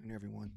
afternoon, everyone.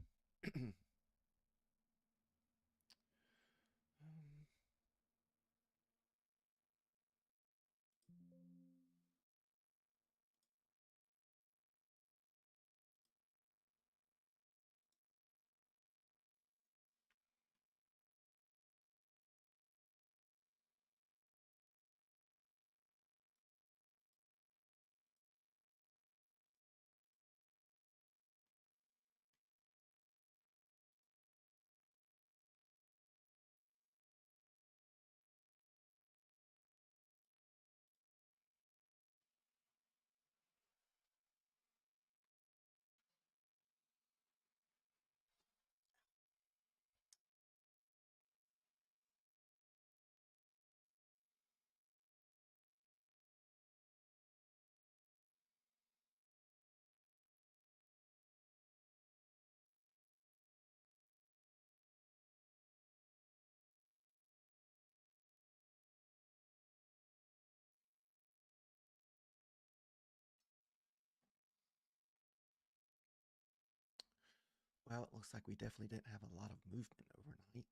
Well, it looks like we definitely didn't have a lot of movement overnight.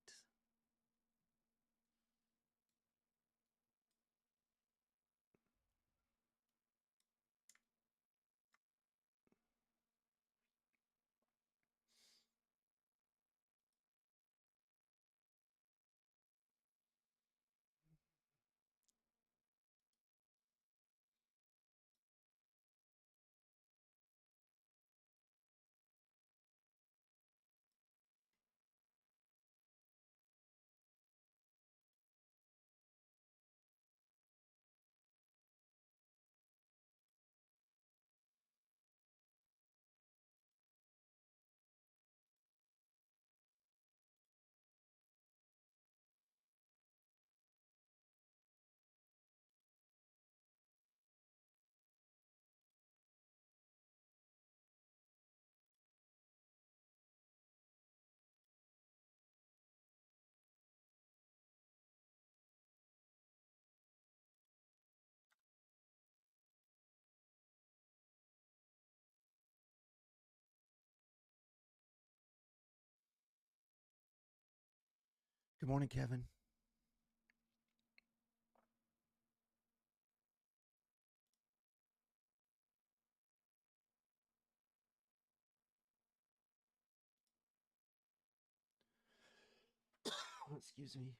Good morning, Kevin. Excuse me.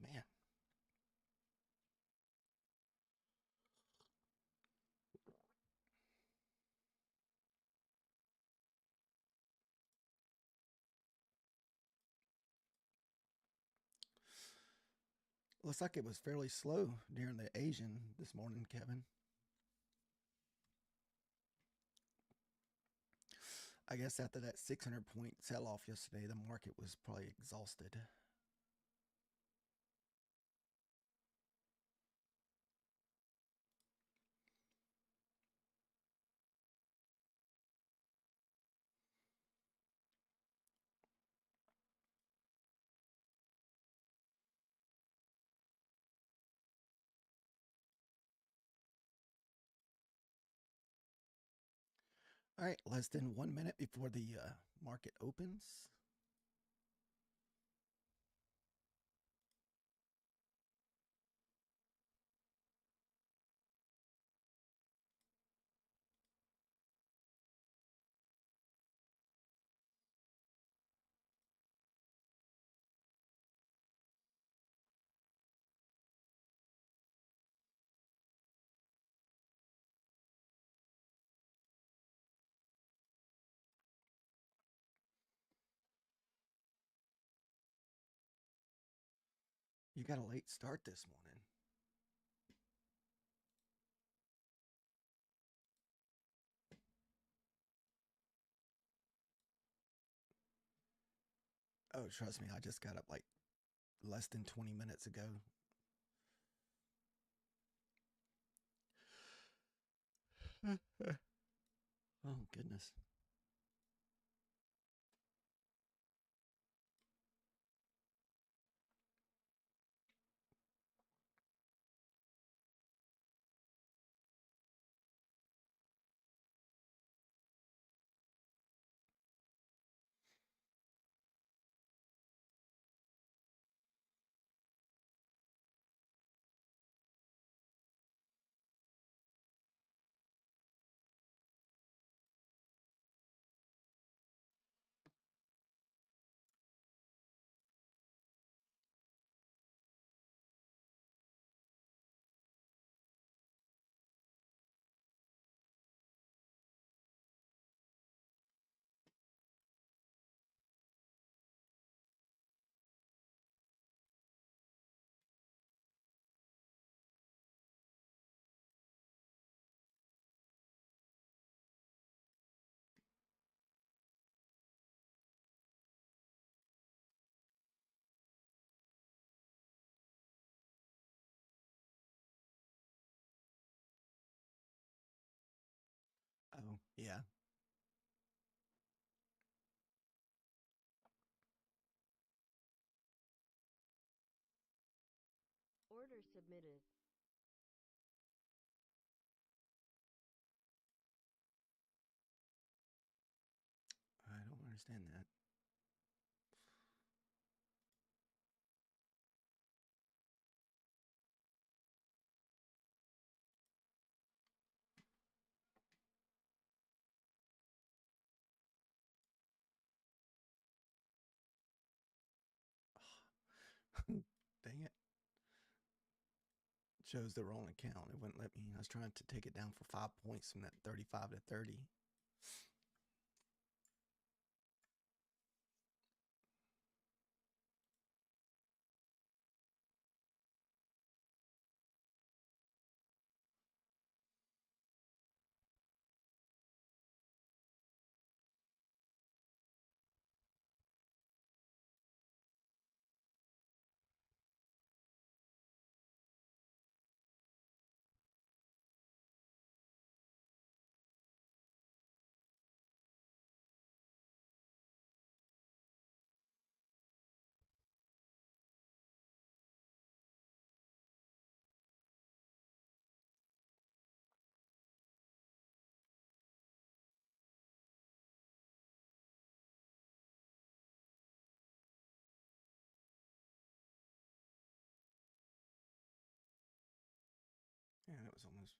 Man. Looks like it was fairly slow during the Asian this morning, Kevin. I guess after that 600-point sell off yesterday, the market was probably exhausted. All right, less than 1 minute before the market opens. You got a late start this morning. Oh, trust me, I just got up like less than 20 minutes ago. Oh, goodness. Oh, yeah. Order submitted. I don't understand that. Dang it. Shows the wrong account. It wouldn't let me. I was trying to take it down for 5 points from that 35 to 30. Yeah, it was almost.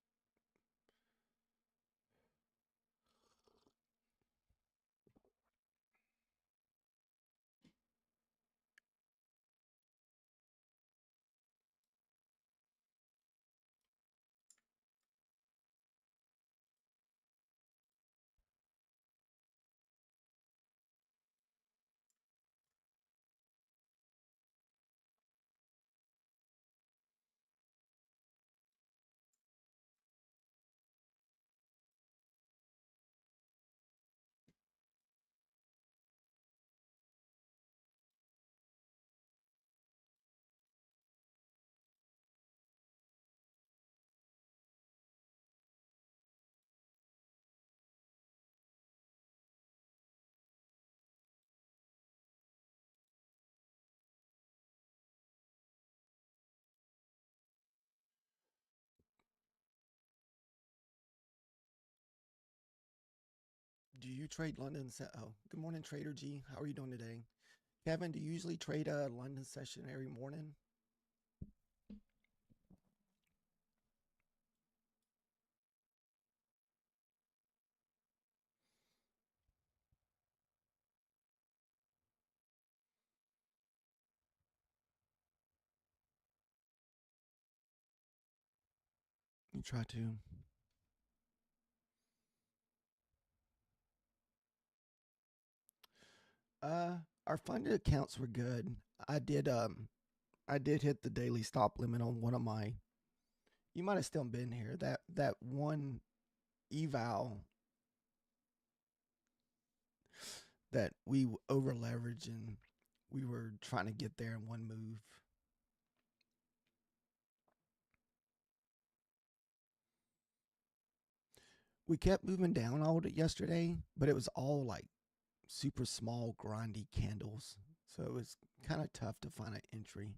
Do you trade London? Oh, good morning, Trader G. How are you doing today? Kevin, do you usually trade a London session every morning? You try to. Uh, our funded accounts were good. I did I did hit the daily stop limit on one of my. You might have still been here. That one eval that we over leveraged and we were trying to get there in one move. We kept moving down all yesterday, but it was all like super small, grindy candles. So it was kind of tough to find an entry.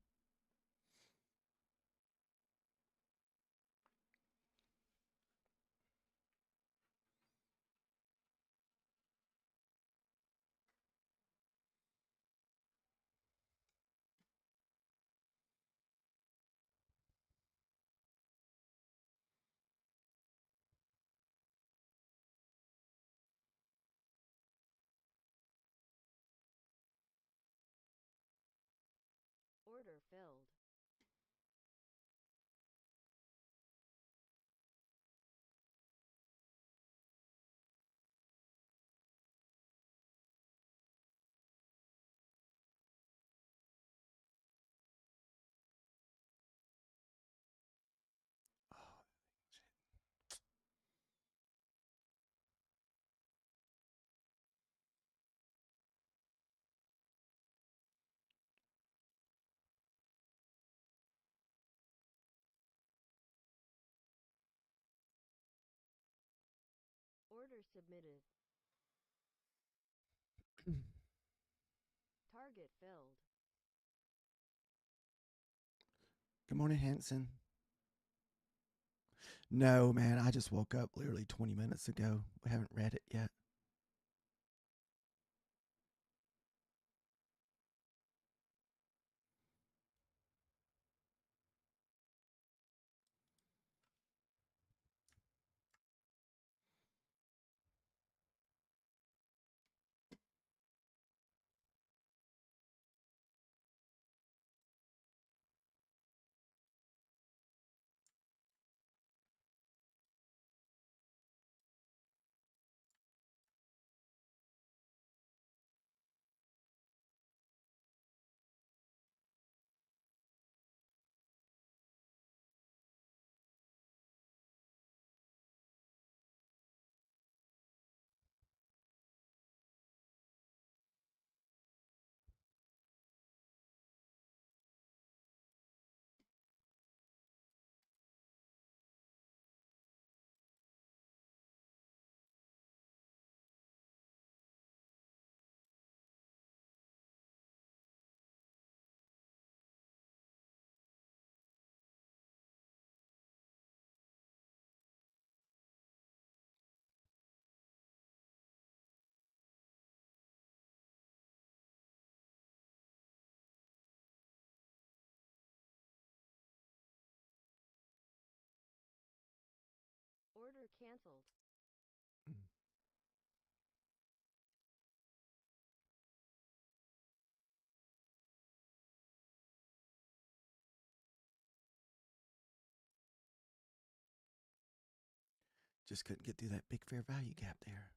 Order filled. Oh, Order submitted. shit. Target filled. Good morning, Hanson. No, man, I just woke up literally 20 minutes ago. We haven't read it yet. Order canceled. Just couldn't get through that big fair value gap there.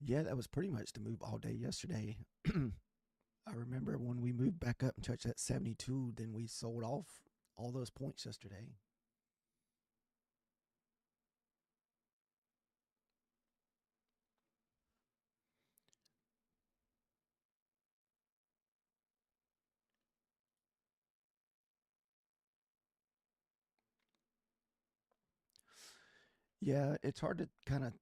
Yeah, that was pretty much the move all day yesterday. I remember when we moved back up and touched that 72, then we sold off all those points yesterday. Yeah, it's hard to kind of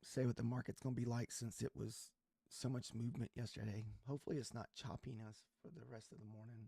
say what the market's going to be like since it was so much movement yesterday. Hopefully, it's not choppiness for the rest of the morning.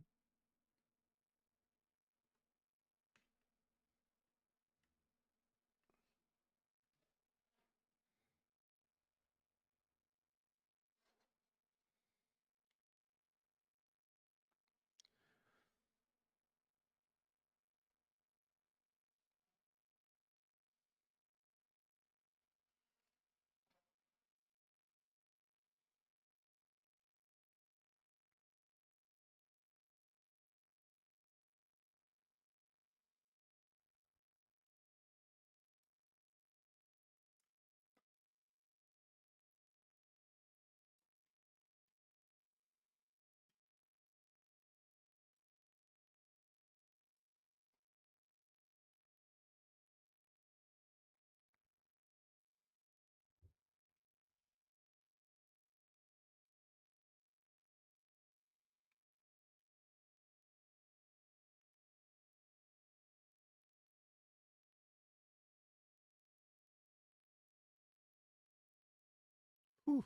Whew.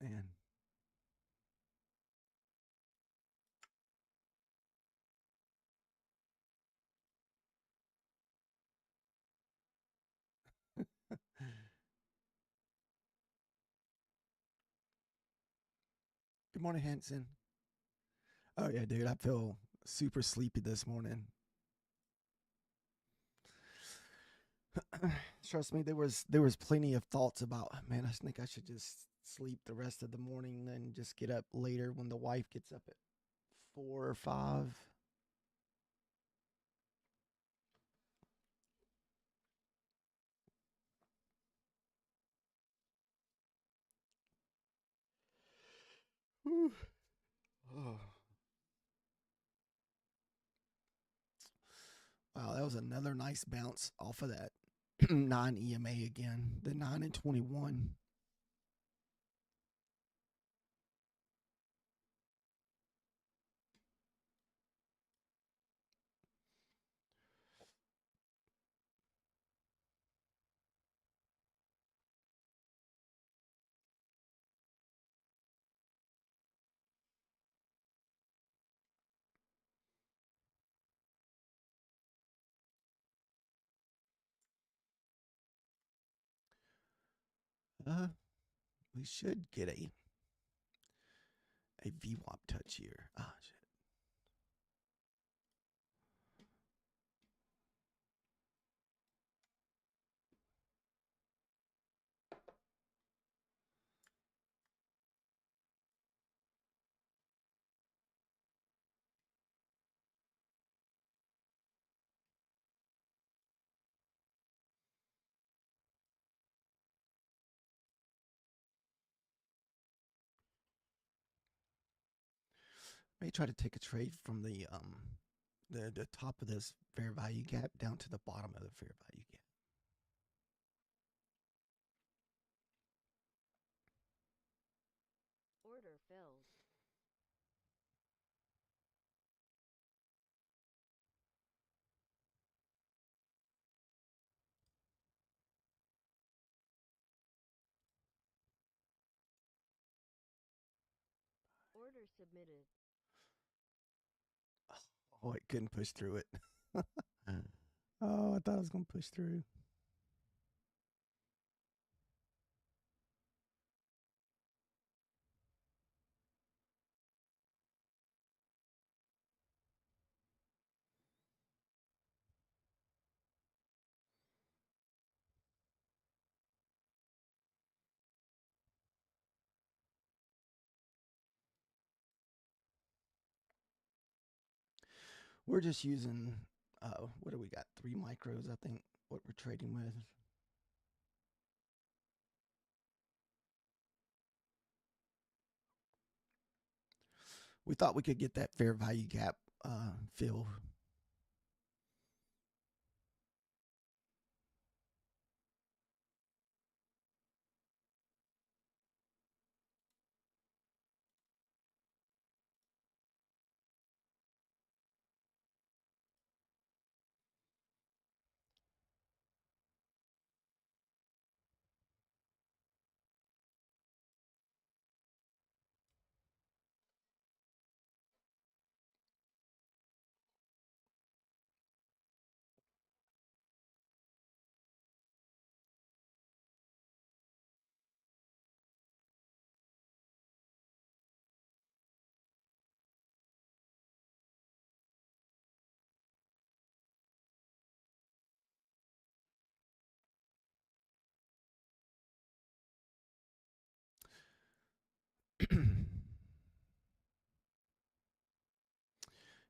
Man. Good morning, Hanson. Oh yeah, dude, I feel super sleepy this morning. Trust me, there was plenty of thoughts about, man, I think I should just sleep the rest of the morning, then just get up later when the wife gets up at 4 or 5. Whew. Oh. Wow, that was another nice bounce off of that 9 EMA again. The 9 and 21. We should get a VWAP touch here. Ah, shit. May try to take a trade from the top of this fair value gap down to the bottom of the fair value gap. Order filled. Order submitted. Oh, it couldn't push through it. Oh, I thought I was gonna push through. We're just using what do we got? 3 micros, I think, what we're trading with. We thought we could get that fair value gap fill.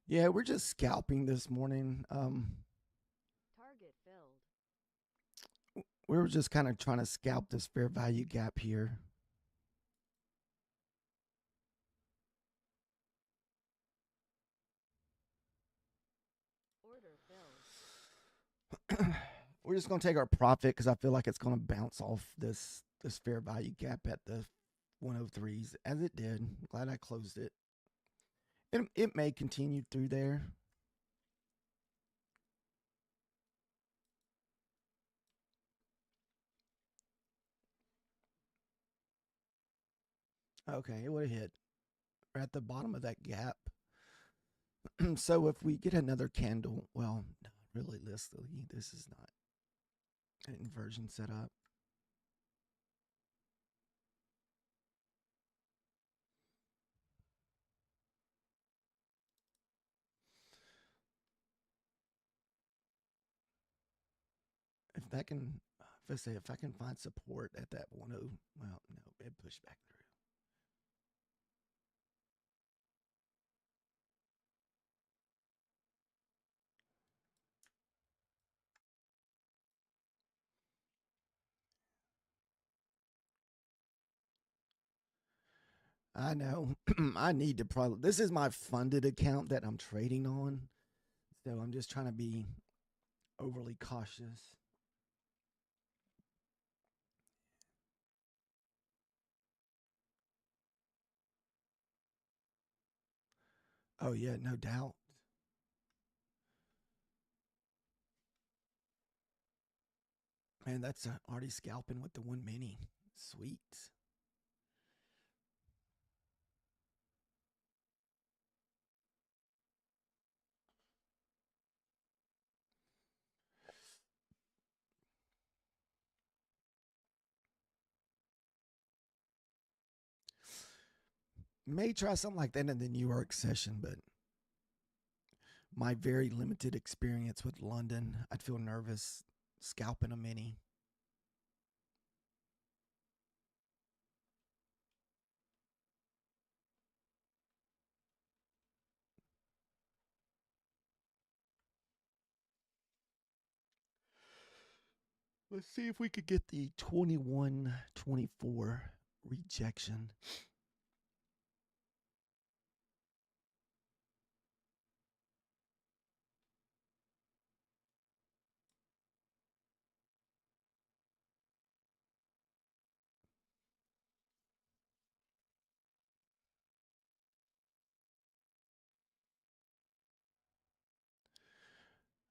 Yeah, we're just scalping this morning. Target filled. We were just kind of trying to scalp this fair value gap here. Order filled. We're just gonna take our profit because I feel like it's gonna bounce off this fair value gap at the 103s as it did. Glad I closed it. It may continue through there. Okay, it would have hit. We're at the bottom of that gap. So if we get another candle, well, not realistically, this is not an inversion setup. If that can, if I can find support at that 10, well, no, it pushed back through. I know. I need to probably. This is my funded account that I'm trading on, so I'm just trying to be overly cautious. Oh yeah, no doubt. Man, that's already scalping with the 1 mini. Sweet. May try something like that in the New York session, but my very limited experience with London, I'd feel nervous scalping a mini. Let's see if we could get the 21-24 rejection.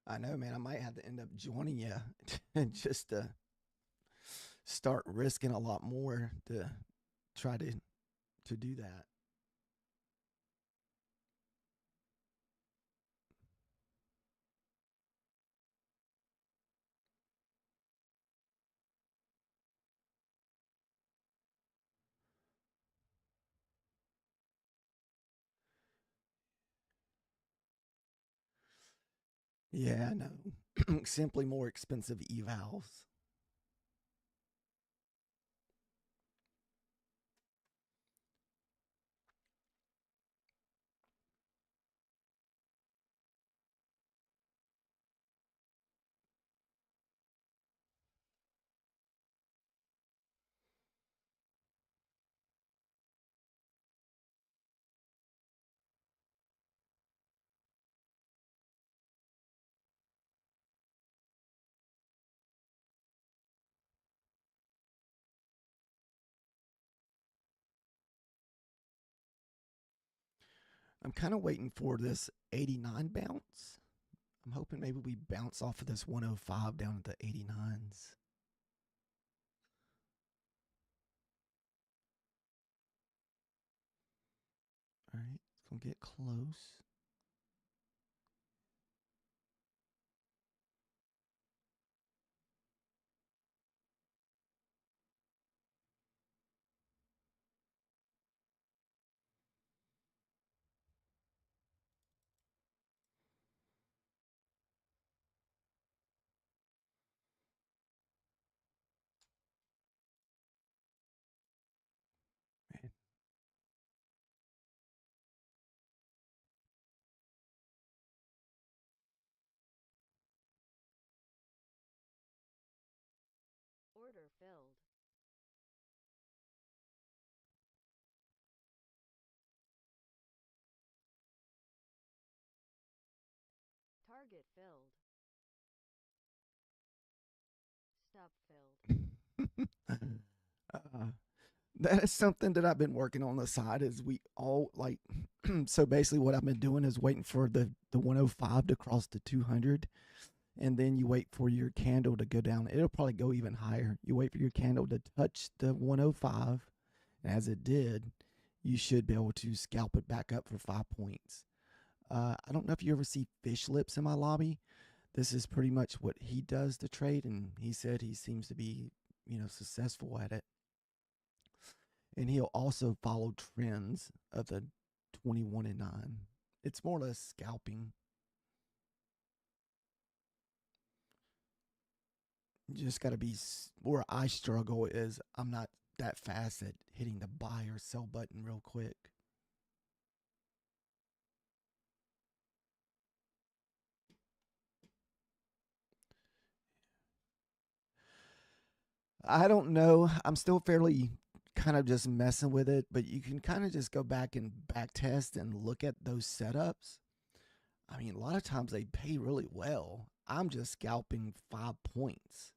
I know, man. I might have to end up joining you just to start risking a lot more to try to do that. Yeah, I know. Simply more expensive evals. I'm kind of waiting for this 89 bounce. I'm hoping maybe we bounce off of this 105 down at the 89s. All right, it's going to get close. Man. Order filled. Target filled. Stop filled. That is something that I've been working on the side. Is we all like, so basically, what I've been doing is waiting for the 105 to cross the 200, and then you wait for your candle to go down. It'll probably go even higher. You wait for your candle to touch the 105, and as it did, you should be able to scalp it back up for 5 points. I don't know if you ever see Fish Lips in my lobby. This is pretty much what he does to trade, and he said he seems to be, successful at it. And he'll also follow trends of the 21 and 9. It's more or less scalping. You just got to be where I struggle is I'm not that fast at hitting the buy or sell button real quick. I don't know. I'm still fairly kind of just messing with it, but you can kind of just go back and back test and look at those setups. I mean, a lot of times they pay really well. I'm just scalping 5 points.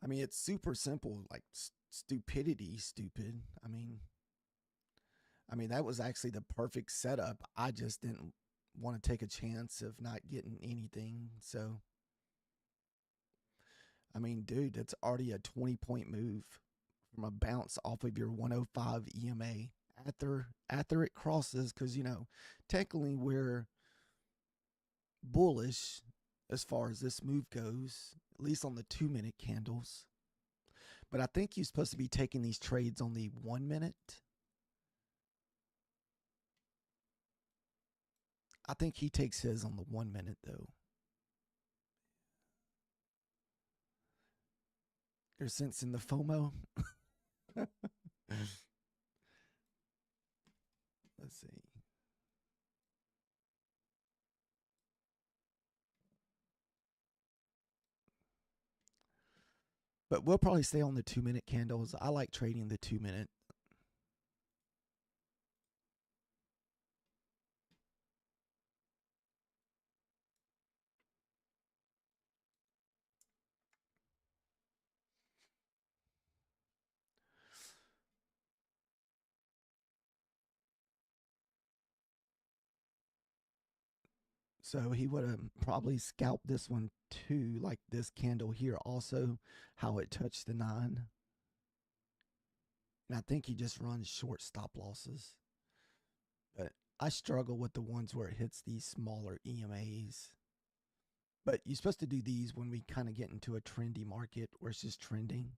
I mean, it's super simple, like stupidity, stupid. I mean that was actually the perfect setup. I just didn't want to take a chance of not getting anything. So, I mean, dude, that's already a 20-point move from a bounce off of your 105 EMA after it crosses, because technically we're bullish as far as this move goes, at least on the 2-minute candles. But I think you're supposed to be taking these trades on the 1 minute. I think he takes his on the 1 minute though. There's sense in the FOMO. Let's see. But we'll probably stay on the 2-minute candles. I like trading the 2-minute. So he would have probably scalped this one too, like this candle here, also how it touched the 9. And I think he just runs short stop losses. But I struggle with the ones where it hits these smaller EMAs. But you're supposed to do these when we kind of get into a trendy market where it's just trending.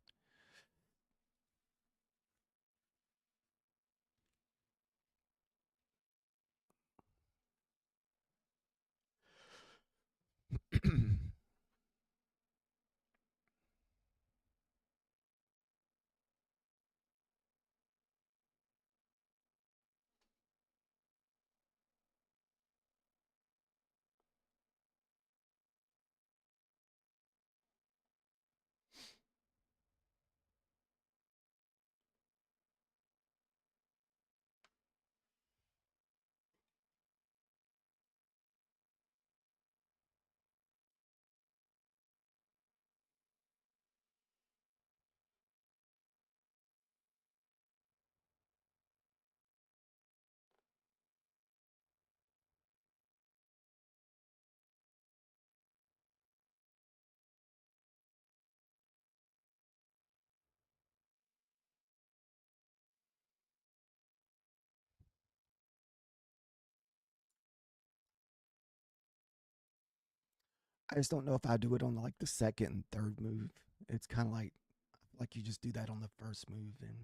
I just don't know if I do it on like the second and third move. It's kind of like you just do that on the first move, and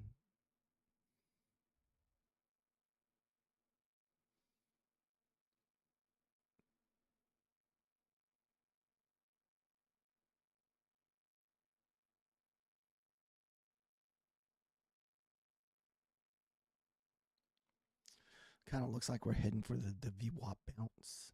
kind of looks like we're heading for the VWAP bounce.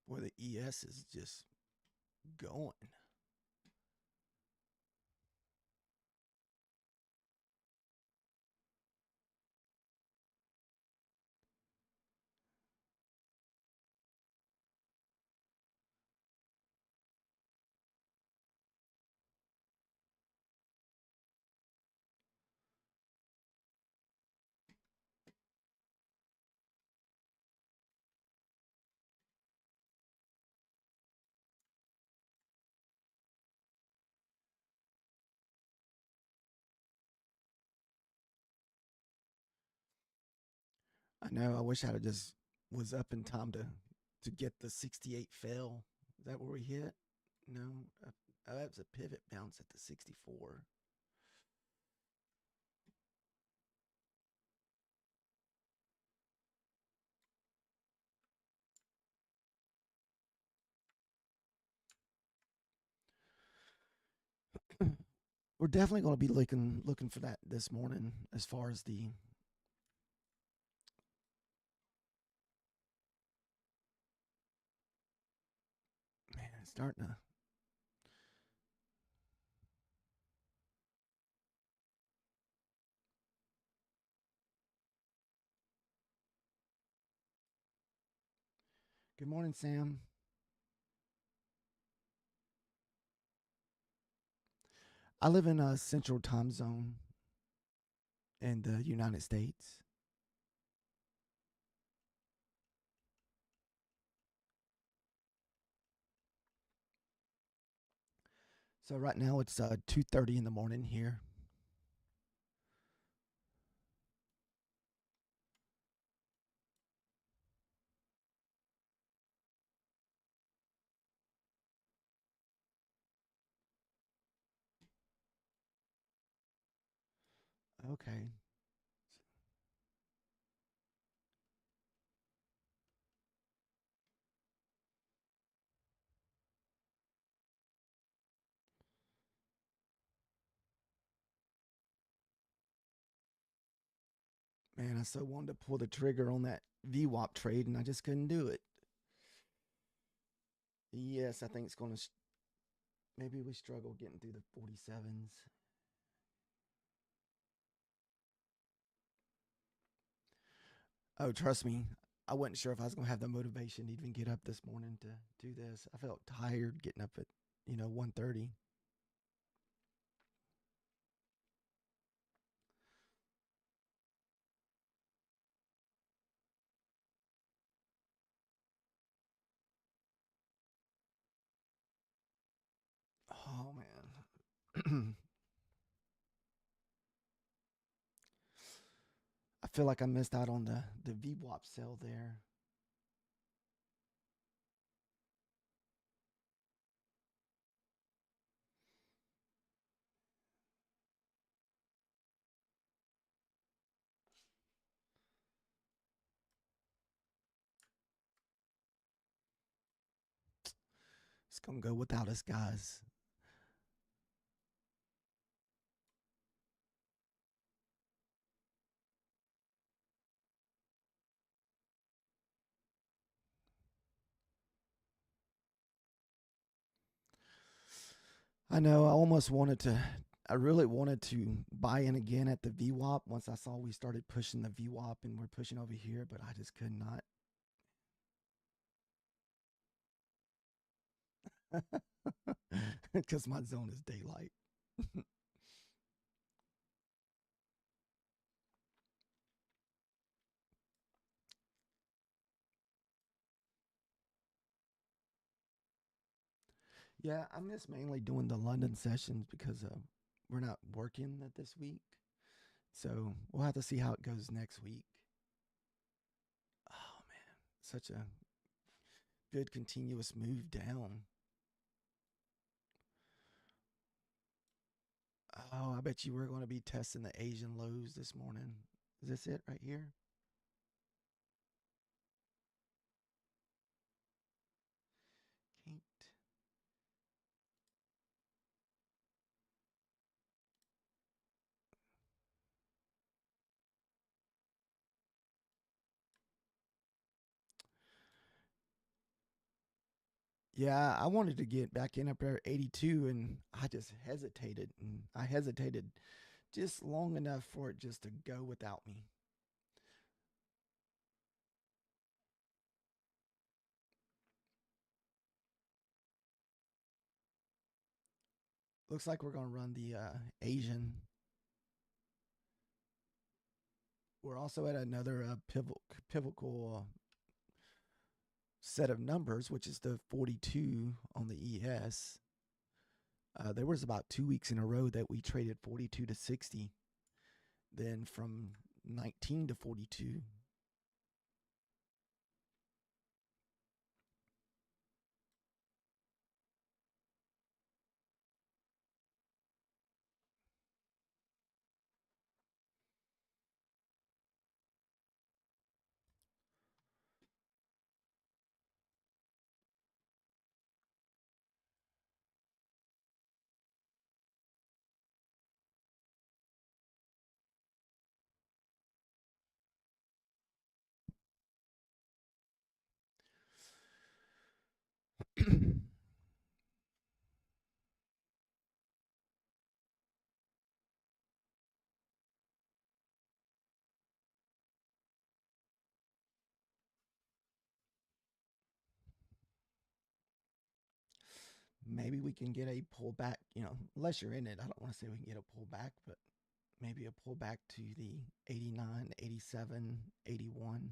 Boy, the ES is just going. I know. I wish I'd have just was up in time to get the 68 fail. Is that where we hit? No, that was a pivot bounce at the 64. We're definitely going to be looking for that this morning as far as the man. It's starting to. Good morning, Sam. I live in a central time zone in the United States. So right now it's 2:30 in the morning here. Okay. Man, I so wanted to pull the trigger on that VWAP trade, and I just couldn't do it. Yes, I think it's going to. Maybe we struggle getting through the 47s. Oh, trust me, I wasn't sure if I was going to have the motivation to even get up this morning to do this. I felt tired getting up at 1:30. Oh man. I feel like I missed out on the VWAP sale there. It's gonna go without us, guys. I know. I almost wanted to. I really wanted to buy in again at the VWAP once I saw we started pushing the VWAP and we're pushing over here, but I just could not. Because my zone is daylight. Yeah, I miss mainly doing the London sessions because we're not working this week. So we'll have to see how it goes next week. Oh, man. Such a good continuous move down. Oh, I bet you we're going to be testing the Asian lows this morning. Is this it right here? Can't. Yeah, I wanted to get back in up there at 82, and I just hesitated. And I hesitated just long enough for it just to go without me. Looks like we're going to run the Asian. We're also at another pivotal set of numbers, which is the 42 on the ES. There was about 2 weeks in a row that we traded 42 to 60. Then from 19 to 42. Maybe we can get a pullback, unless you're in it. I don't want to say we can get a pullback, but maybe a pullback to the 89, 87, 81.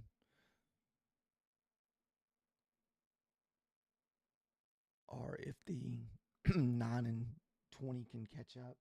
Or if the 9 and 20 can catch up.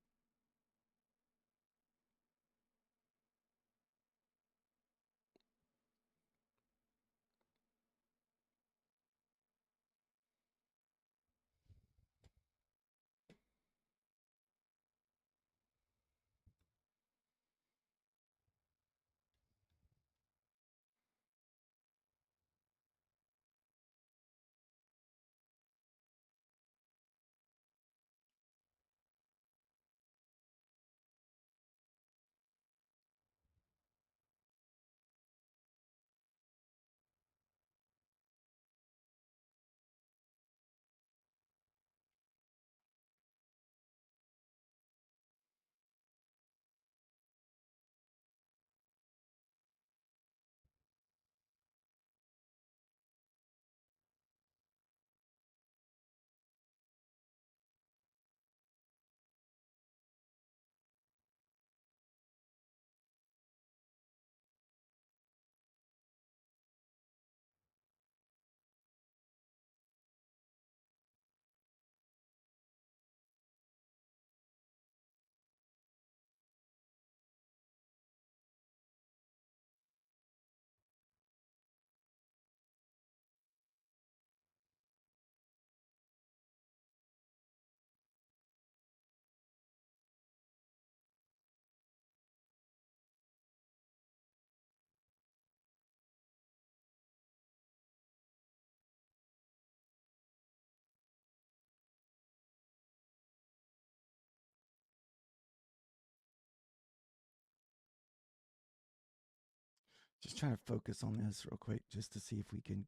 Just trying to focus on this real quick just to see if we can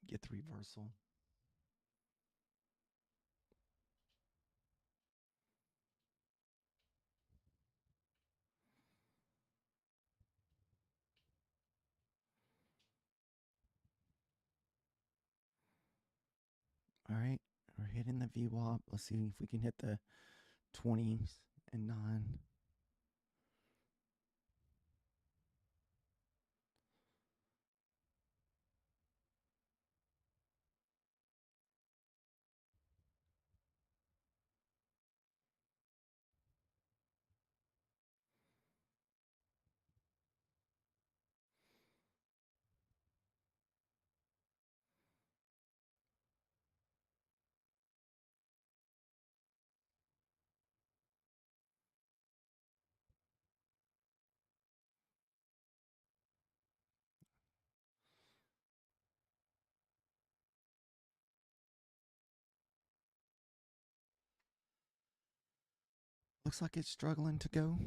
get the reversal. All right, we're hitting the VWAP. Let's see if we can hit the 20s and 9. Looks like it's struggling to go.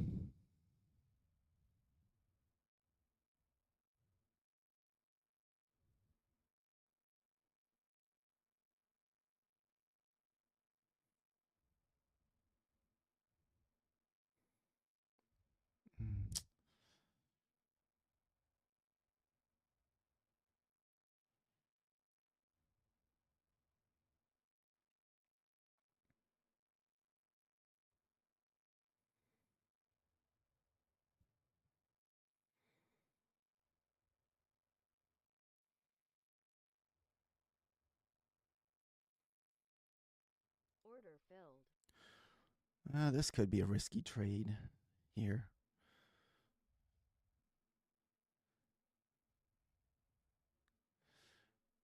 filled. This could be a risky trade here.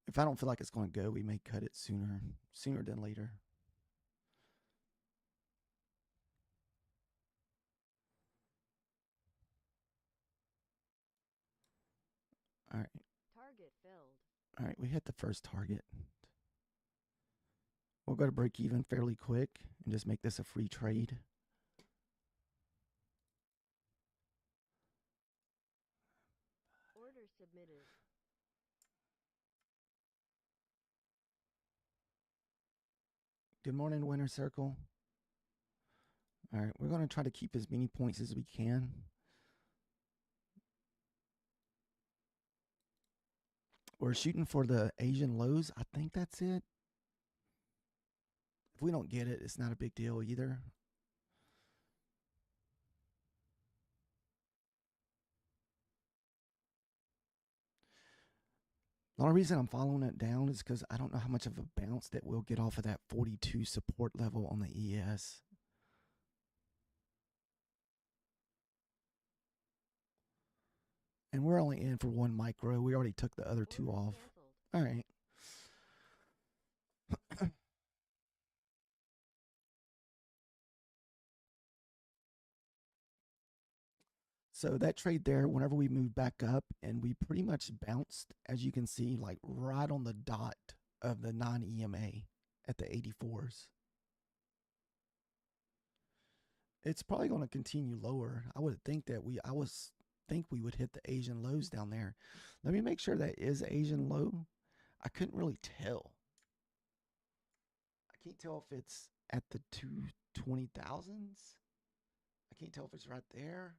If I don't feel like it's going to go, we may cut it sooner than later. All right. Target filled. All right, we hit the first target. We'll go to break even fairly quick and just make this a free trade. Order submitted. Good morning, Winner Circle. All right, we're going to try to keep as many points as we can. We're shooting for the Asian lows. I think that's it. If we don't get it, it's not a big deal either. The only reason I'm following it down is because I don't know how much of a bounce that we'll get off of that 42 support level on the ES. And we're only in for one micro. We already took the other two off. All right. So that trade there, whenever we moved back up and we pretty much bounced, as you can see, like right on the dot of the non-EMA at the 84s. It's probably going to continue lower. I would think that we would hit the Asian lows down there. Let me make sure that is Asian low. I couldn't really tell. I can't tell if it's at the 220,000s. I can't tell if it's right there.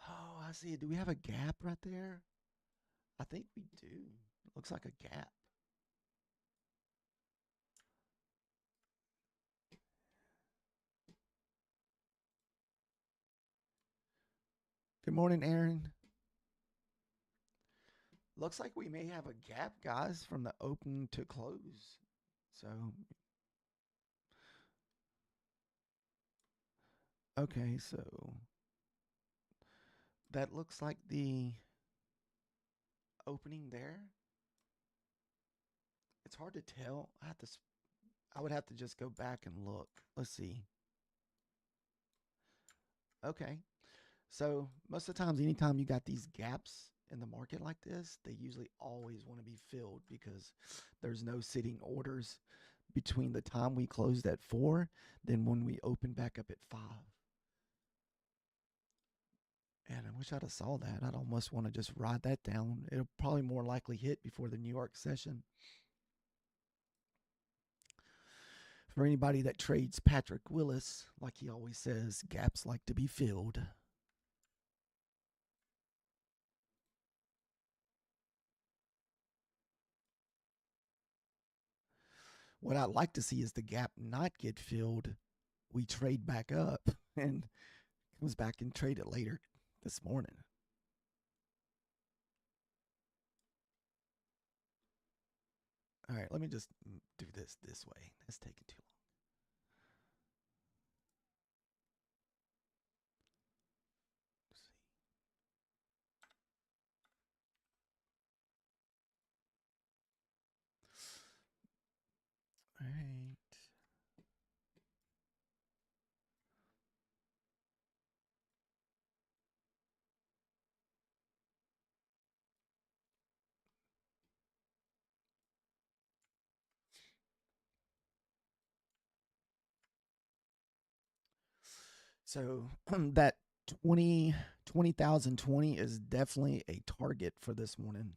Oh, I see it. Do we have a gap right there? I think we do. It looks like a gap. Good morning, Aaron. Looks like we may have a gap, guys, from the open to close. So, okay, so that looks like the opening there. It's hard to tell. I would have to just go back and look. Let's see. Okay. So most of the times, anytime you got these gaps in the market like this, they usually always want to be filled because there's no sitting orders between the time we closed at 4, then when we open back up at 5. And I wish I'd have saw that. I'd almost want to just ride that down. It'll probably more likely hit before the New York session. For anybody that trades Patrick Willis, like he always says, gaps like to be filled. What I'd like to see is the gap not get filled. We trade back up and comes back and trade it later this morning. All right, let me just do this way. It's taking too long. All right. So that 20,020 is definitely a target for this morning.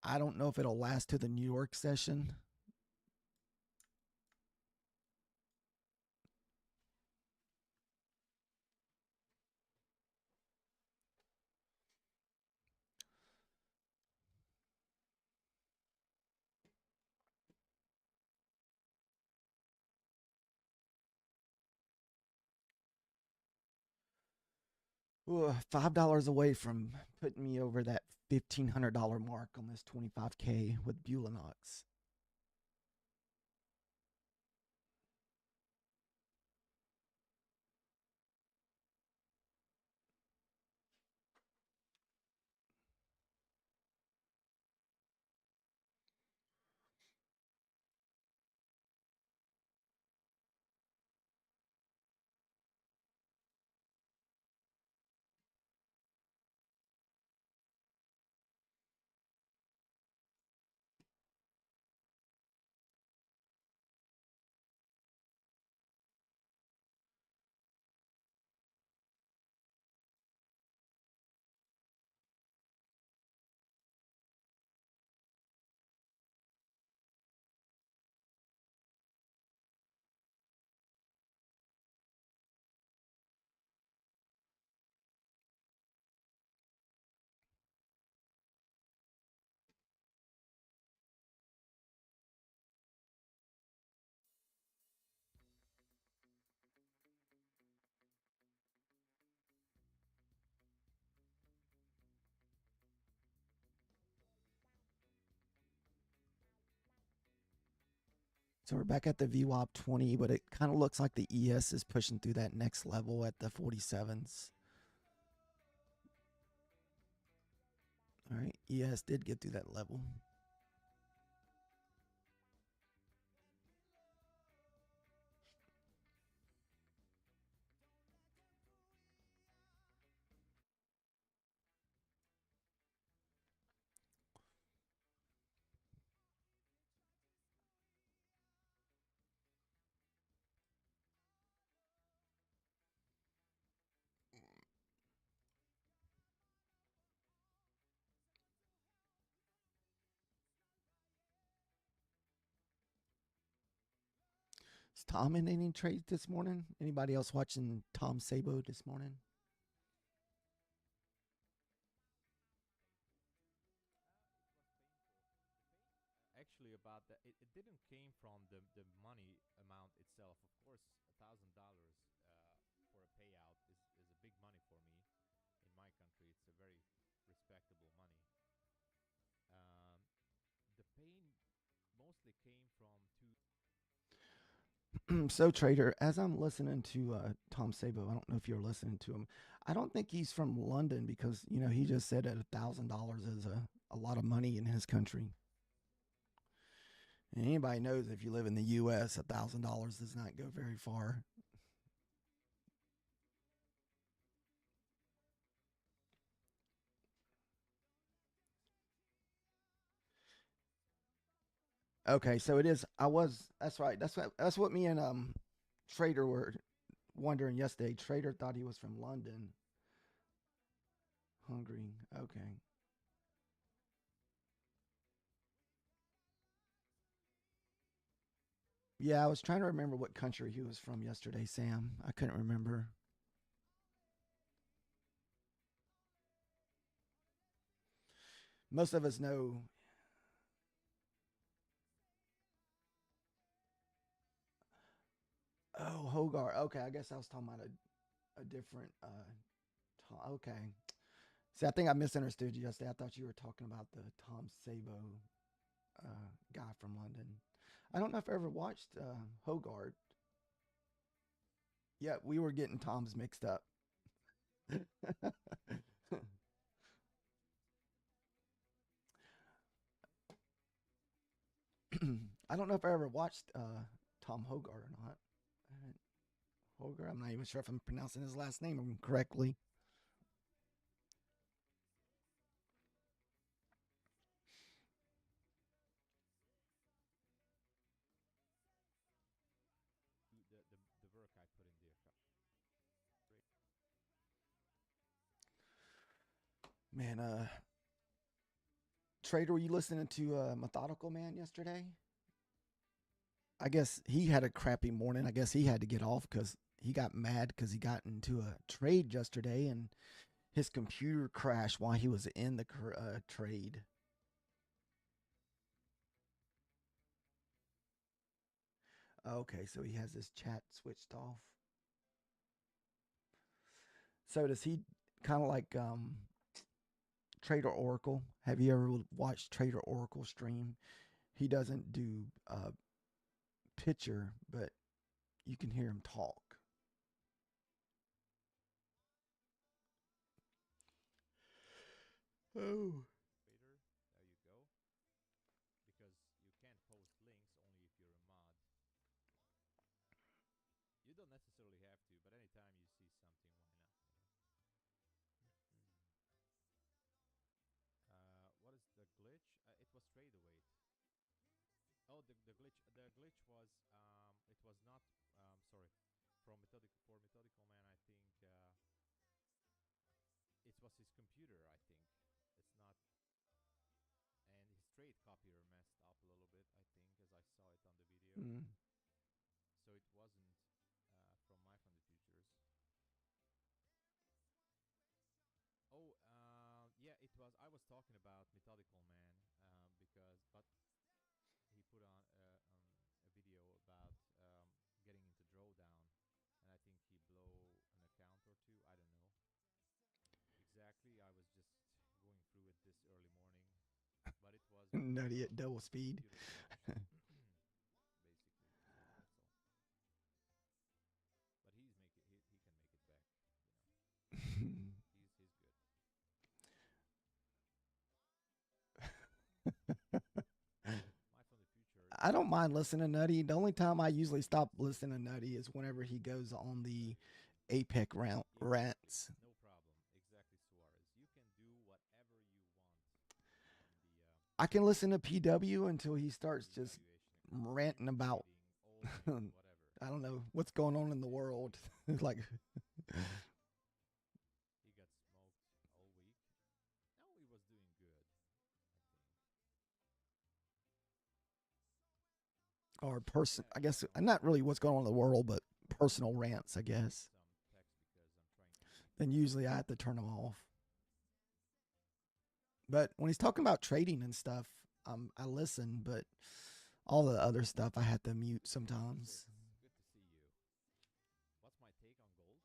I don't know if it'll last to the New York session. Ooh, $5 away from putting me over that $1,500 mark on this 25K with Bulanox. So we're back at the VWAP 20, but it kind of looks like the ES is pushing through that next level at the 47s. All right, ES did get through that level. Is Tom in any trades this morning? Anybody else watching Tom Sabo this morning? Actually, about that, it didn't came from the money amount itself. Of course, $1,000 for a payout is a big money for me. In my country, it's a very respectable money. Um, the pain mostly came from two. So, trader, as I'm listening to Tom Sabo, I don't know if you're listening to him. I don't think he's from London because he just said that $1,000 is a lot of money in his country. And anybody knows if you live in the U.S., $1,000 does not go very far. Okay, so it is. I was. That's right. That's what me and Trader were wondering yesterday. Trader thought he was from London, Hungary. Okay. Yeah, I was trying to remember what country he was from yesterday, Sam. I couldn't remember. Most of us know. Oh, Hogar. Okay, I guess I was talking about a different. Okay. See, I think I misunderstood you yesterday. I thought you were talking about the Tom Sabo guy from London. I don't know if I ever watched Hogard. Yeah, we were getting Tom's mixed up. I don't know if I ever watched Tom Hogarth or not. Hogarth, I'm not even sure if I'm pronouncing his last name correctly. The work I put in there. Man, Trader, were you listening to Methodical Man yesterday? I guess he had a crappy morning. I guess he had to get off because he got mad because he got into a trade yesterday and his computer crashed while he was in the trade. Okay, so he has his chat switched off. So does he kind of like Trader Oracle. Have you ever watched Trader Oracle stream? He doesn't do picture, but you can hear him talk. Oh. There you go. Because you can't post links only if you're a mod. You don't necessarily have to, but anytime you see something, why not? What is the glitch? It was trade await. Oh, the glitch. The glitch was it was not sorry. For methodical man, I think it was his computer. I think it's not, and his trade copier messed up a little bit. I think as I saw it on the video. So it wasn't from myfundedfutures. Oh, yeah, it was. I was talking about methodical man because, but he put on a video about getting into drawdown, and I think he blow an account or two. I don't know exactly. I was just going through it this early morning, but it was Nutty at double speed. basically. That's all. But he can make it back. You know, he's good. I don't mind listening to Nutty. The only time I usually stop listening to Nutty is whenever he goes on the APEC rants. No problem. Exactly, Suarez. You can do whatever you want. I can listen to PW until he starts just ranting about I don't know what's going on in the world. Like he got smoked all week. No, he was doing good, I think. or person, I guess not really what's going on in the world, but personal rants, I guess. Then usually I have to turn them off. But when he's talking about trading and stuff, I listen, but all the other stuff I have to mute sometimes. Good to see you. What's my take on gold?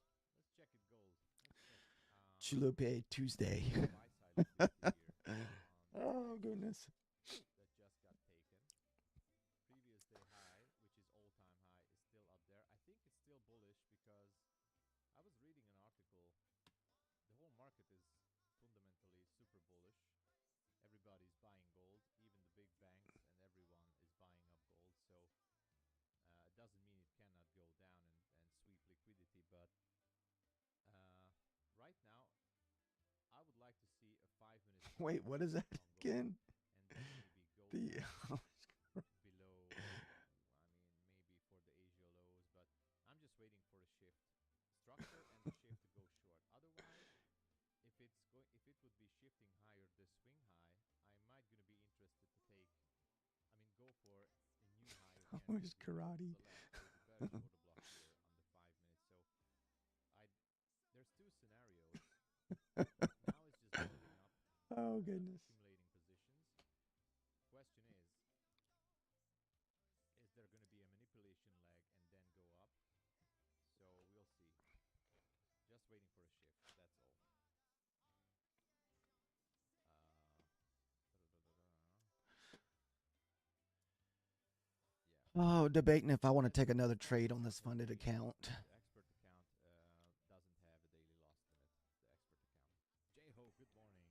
Let's check it gold. Chulupe Tuesday. Oh, goodness. That just got taken. Previous day high, which is all-time high, is still up there. I think it's still bullish because I was reading an article. The whole market is fundamentally super bullish. Everybody's buying gold, even the big banks, and everyone is buying up gold. So it doesn't mean it cannot go down and sweep liquidity, but right now I would like to see a 5-minute. Wait, what is that again? And then maybe go below. I mean, maybe for the Asia lows, but I'm just waiting for a shift structure and the shift to go short. Otherwise, if it would be shifting higher, the swing high, I might gonna be interested to take. I mean, go for a new high again. How is karate? Better show the block here on the 5 minutes. So there's two scenarios. Now it's just building up. Oh, goodness. Accumulating positions. Question is there going to be a manipulation leg and then go up? So we'll see. Just waiting for a shift. That's all. Oh, debating if I want to take another trade on this funded account. The expert account doesn't have a daily loss limit. The expert account. J-Ho, good morning.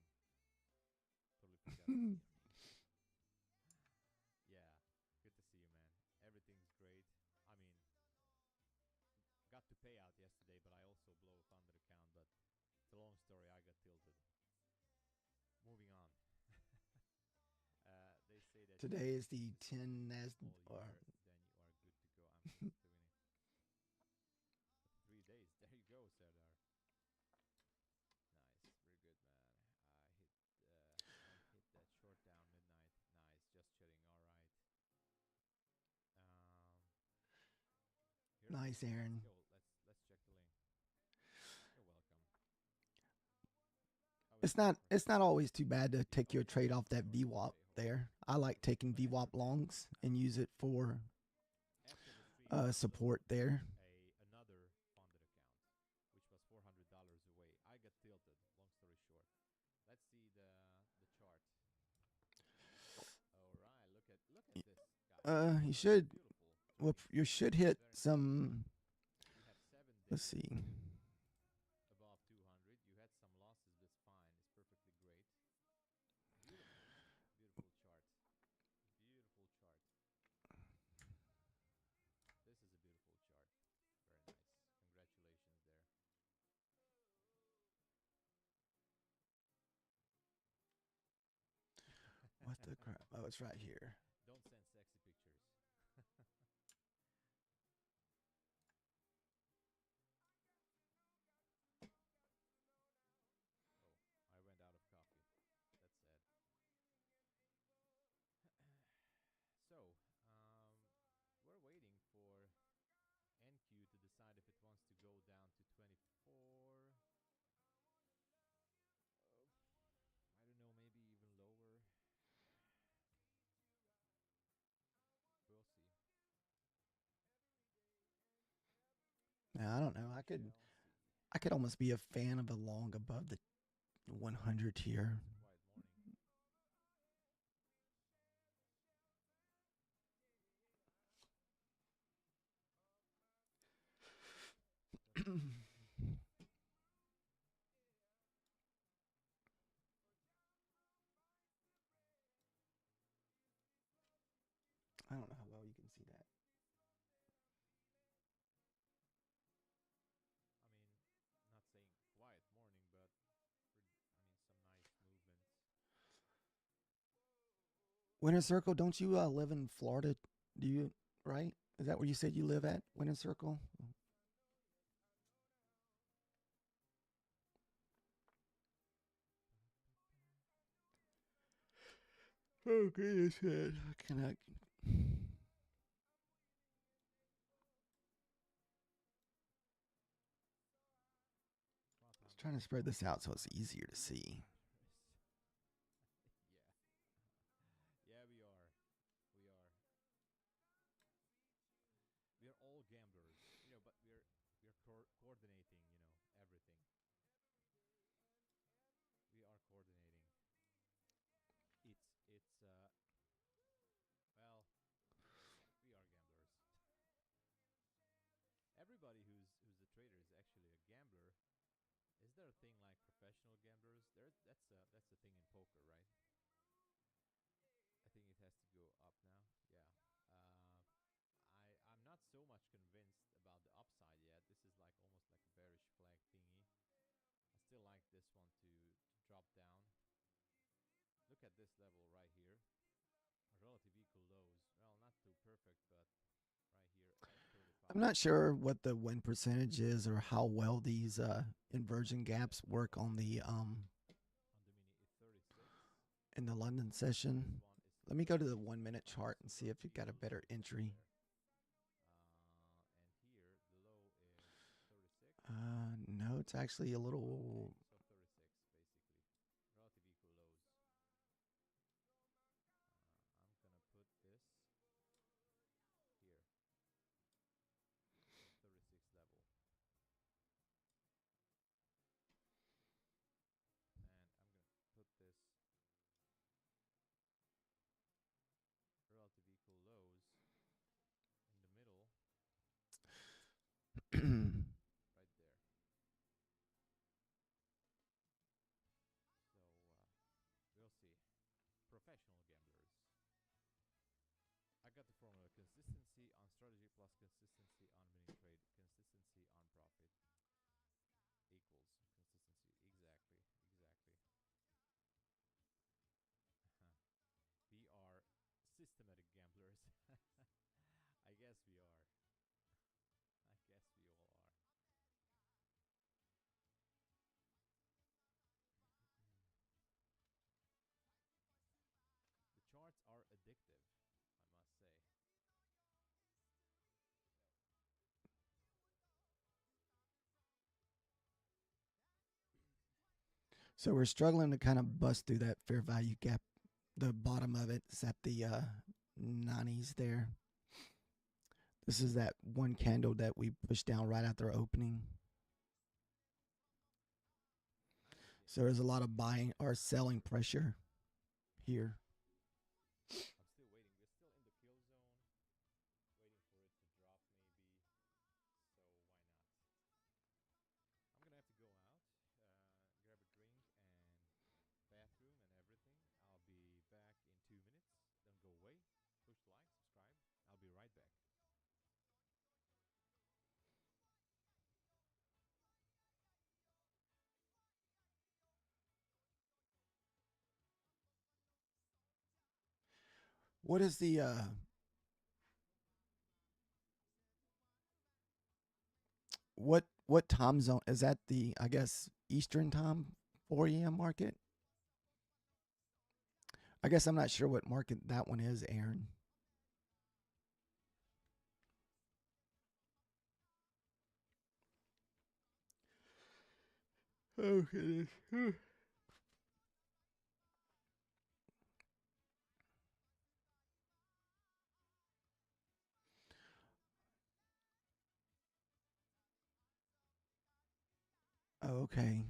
Totally forgot. Yeah, good to see you, man. Everything's great. I mean, got to pay out yesterday, but I also blow a funded account. But it's a long story. I got tilted. Moving on. They say that today is the 10 as then you are good to go. I'm doing it. 3 days. There you go, Serdar. Nice, very good, man. I hit that short down midnight. Nice, just chilling. All right. Nice, Aaron. Let's check the link. You're It's welcome. not always too bad to take your trade off that VWAP there. I like taking VWAP longs and use it for support there. Another funded account, which was $400 away. I got tilted. Long story short, let's see the chart. All right, look at this, guys. You This is should. beautiful Well, trading. you should hit Very nice. some. We have 7 Let's days see. above 200. You had some losses, but it's fine. It's perfectly great. Beautiful, beautiful chart. Beautiful chart. This is a beautiful chart. Very nice. Congratulations there. What the crap? Oh, it's right here. Don't send sexy pictures. Oh, I went out of coffee. That's sad. So, we're waiting for NQ to decide if it wants to go down to 24. I don't know, maybe even lower. We'll see. Now, I don't know. We shall see. I could almost be a fan of a long above the 100 here. It's a quiet morning. I don't know how well you can see that. I mean, not saying quiet morning, but some nice movements. Winter Circle, don't you live in Florida? Do you, right? Is that where you said you live at, Winter Circle? Oh, goodness. Can I? I was trying to spread this out so it's easier to see. Yeah. Yeah, we are. We are. We are all gamblers, but we're coordinating, everything. We are coordinating. It's well, yeah, we are gamblers. Everybody who's a trader is actually a gambler. Is there a thing like professional gamblers? That's a thing in poker, right? I think it has to go up now. Yeah. I'm not so much convinced about the upside yet. This is like almost like a bearish flag thingy. I still like this one to drop down. Look at this level right here. Relative equal lows. Well, not too perfect, but right here at 35. I'm not sure what the win percentage is or how well these inversion gaps work on the On the mini 36. in the London session. This one is Let me go to the 36. 1 minute chart and see if it got a better entry. And here the low is 36. No, it's actually a little. So 36 basically. Relative equal lows. I'm gonna put this here. So 36 level. And I'm gonna put this relative equal lows in the middle. Right there. So we'll see. Professional gamblers. I got the formula: consistency on strategy plus consistency on winning trade, consistency on profit equals consistency. Exactly. We are systematic gamblers. I guess we are. I guess we all are. The charts are addictive, I must say. So we're struggling to kind of bust through that fair value gap. The bottom of it is at the 90s there. This is that one candle that we pushed down right after opening. So there's a lot of buying or selling pressure here. I'm still waiting. We're still in the kill zone, waiting for it to drop maybe. So why not? I'm gonna have to go out, grab a drink and bathroom and everything. I'll be back in 2 minutes. Don't go away. Push like, subscribe. I'll be right back. What is the what time zone is that? The, I guess, Eastern time, 4 a.m. market. I guess I'm not sure what market that one is, Aaron. Okay. Okay.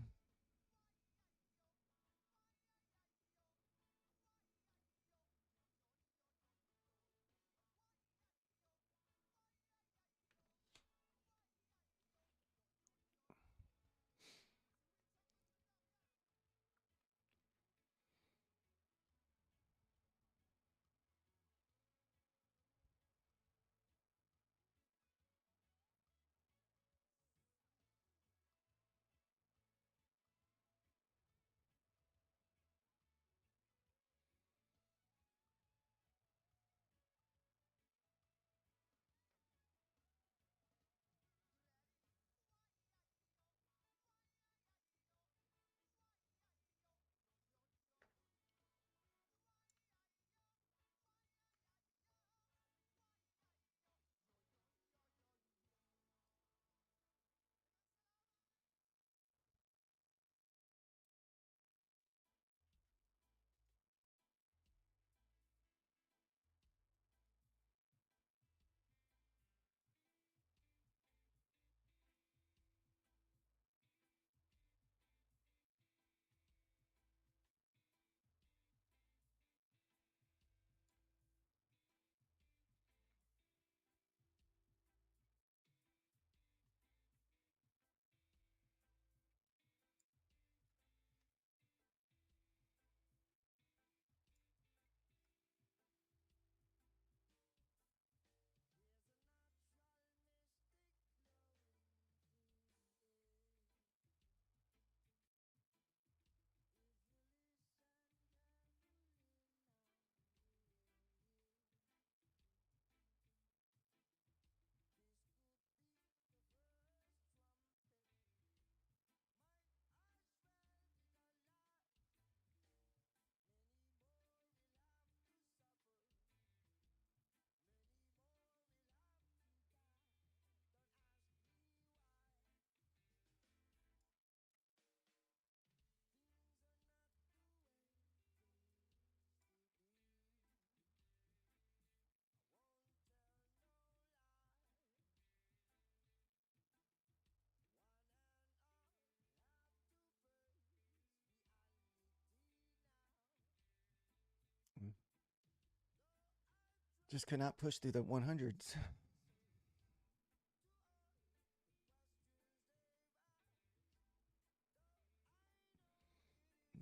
Just could not push through the 100s. Let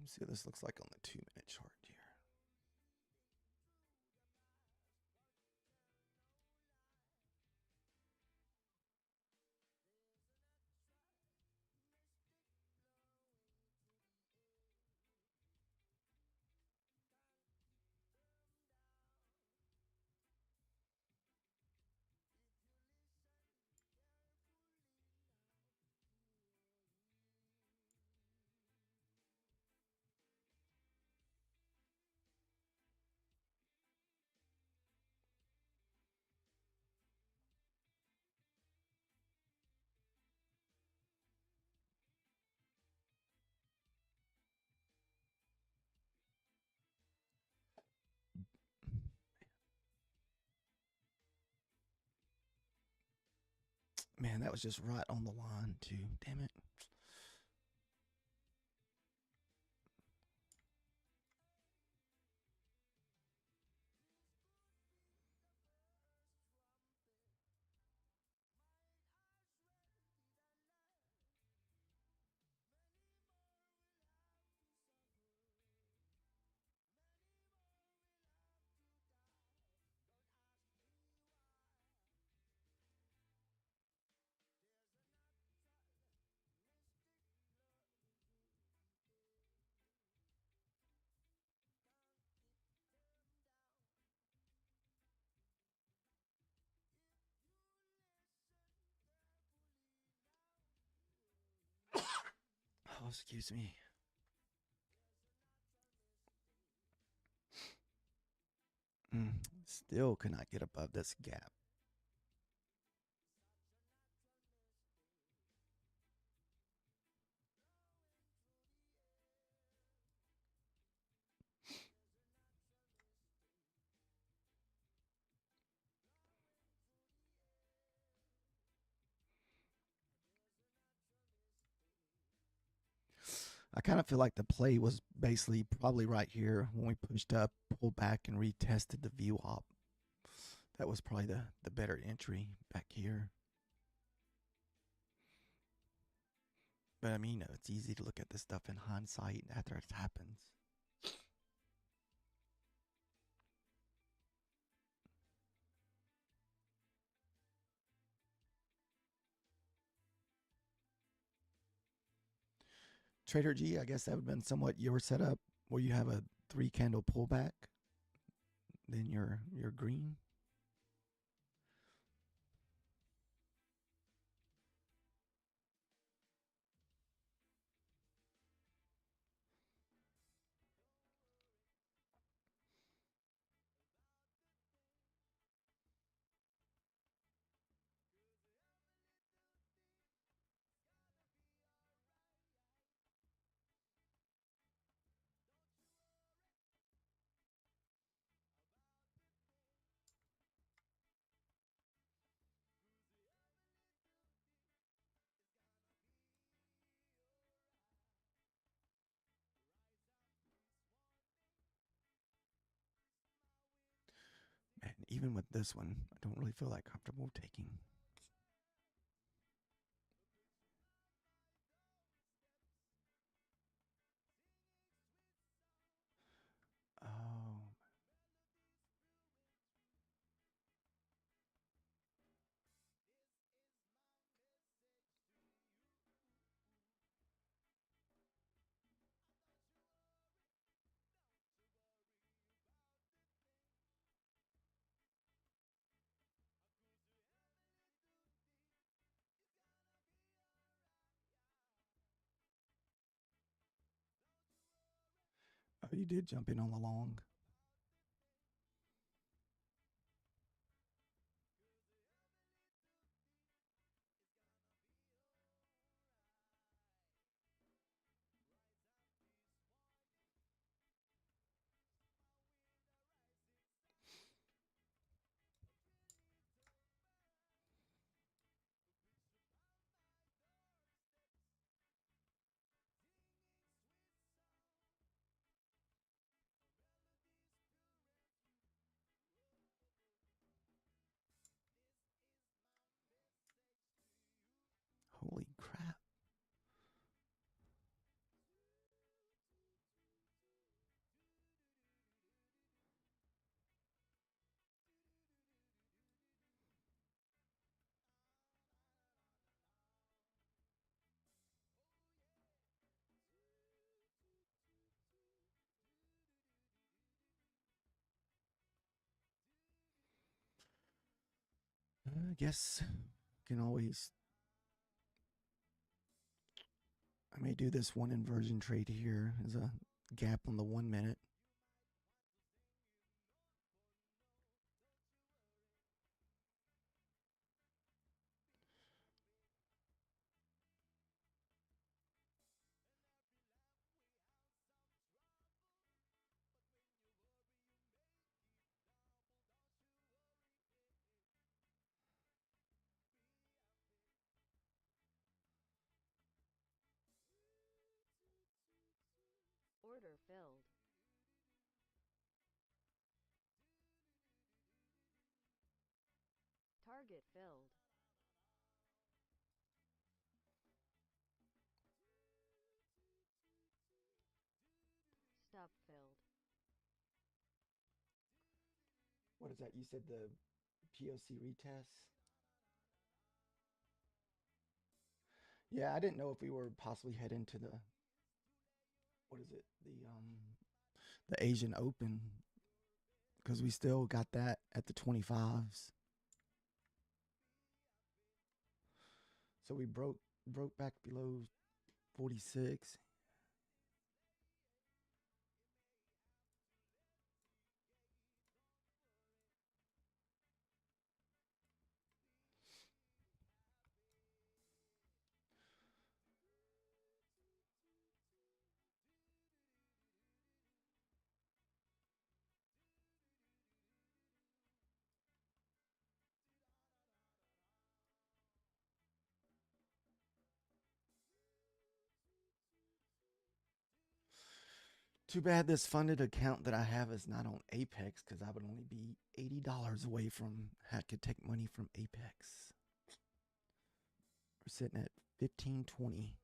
me see what this looks like on the 2-minute chart here. Man, that was just right on the line, too. Damn it. Oh, excuse me. Still cannot get above this gap. I kind of feel like the play was basically probably right here when we pushed up, pulled back, and retested the VWAP. That was probably the better entry back here. But I mean, it's easy to look at this stuff in hindsight after it happens. Trader G, I guess that would have been somewhat your setup where you have a 3-candle pullback, then your green. And even with this one, I don't really feel that comfortable taking. Oh. Oh, you did jump in on the long. Holy crap. I guess can always. I may do this one inversion trade here as a gap on the 1 minute. Order filled. Target filled. Stop filled. What is that? You said the POC retest? Yeah, I didn't know if we were possibly heading to the what is it? The Asian Open because we still got that at the 25s. So we broke back below 46. Too bad this funded account that I have is not on Apex, because I would only be $80 away from I could take money from Apex. We're sitting at 1520.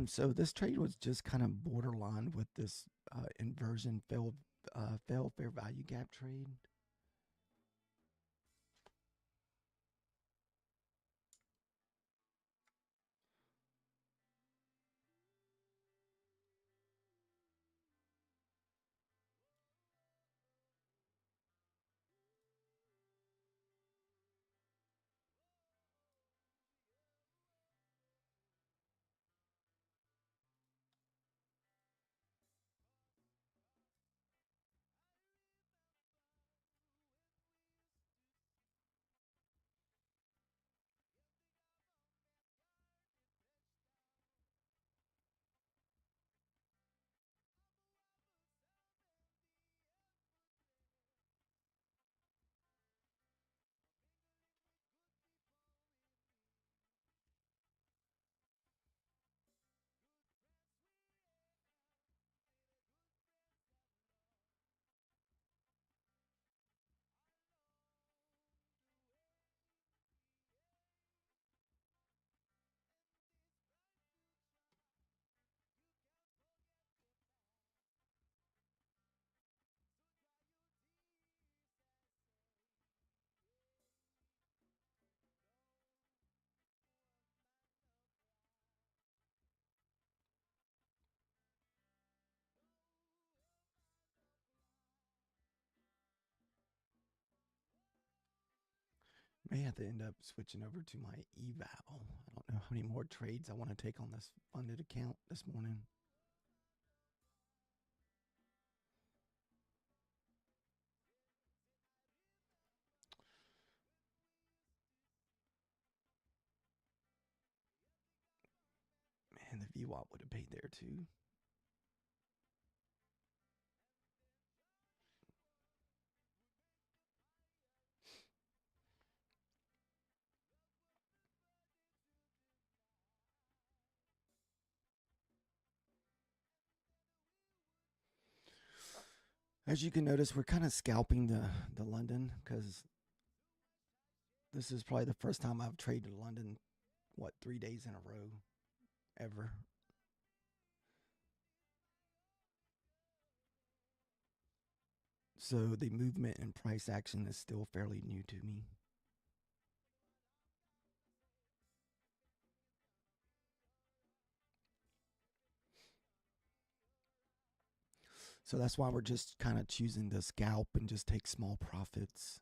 So this trade was just kind of borderline with this inversion fail fair value gap trade. May have to end up switching over to my eval. I don't know how many more trades I want to take on this funded account this morning. Man, the VWAP would have paid there too. As you can notice, we're kind of scalping the London, because this is probably the first time I've traded London, 3 days in a row ever. So the movement and price action is still fairly new to me. So that's why we're just kind of choosing to scalp and just take small profits.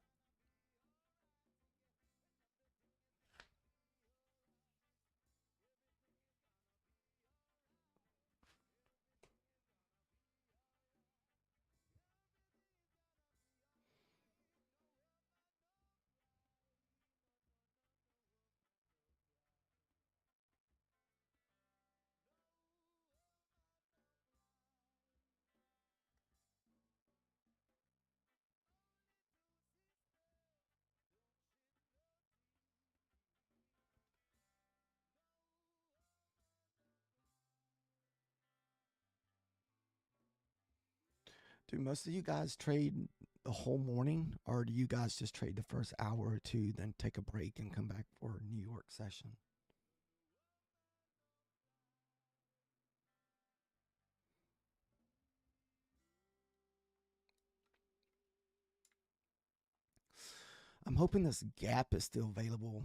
Do most of you guys trade the whole morning, or do you guys just trade the first hour or two, then take a break and come back for New York session? I'm hoping this gap is still available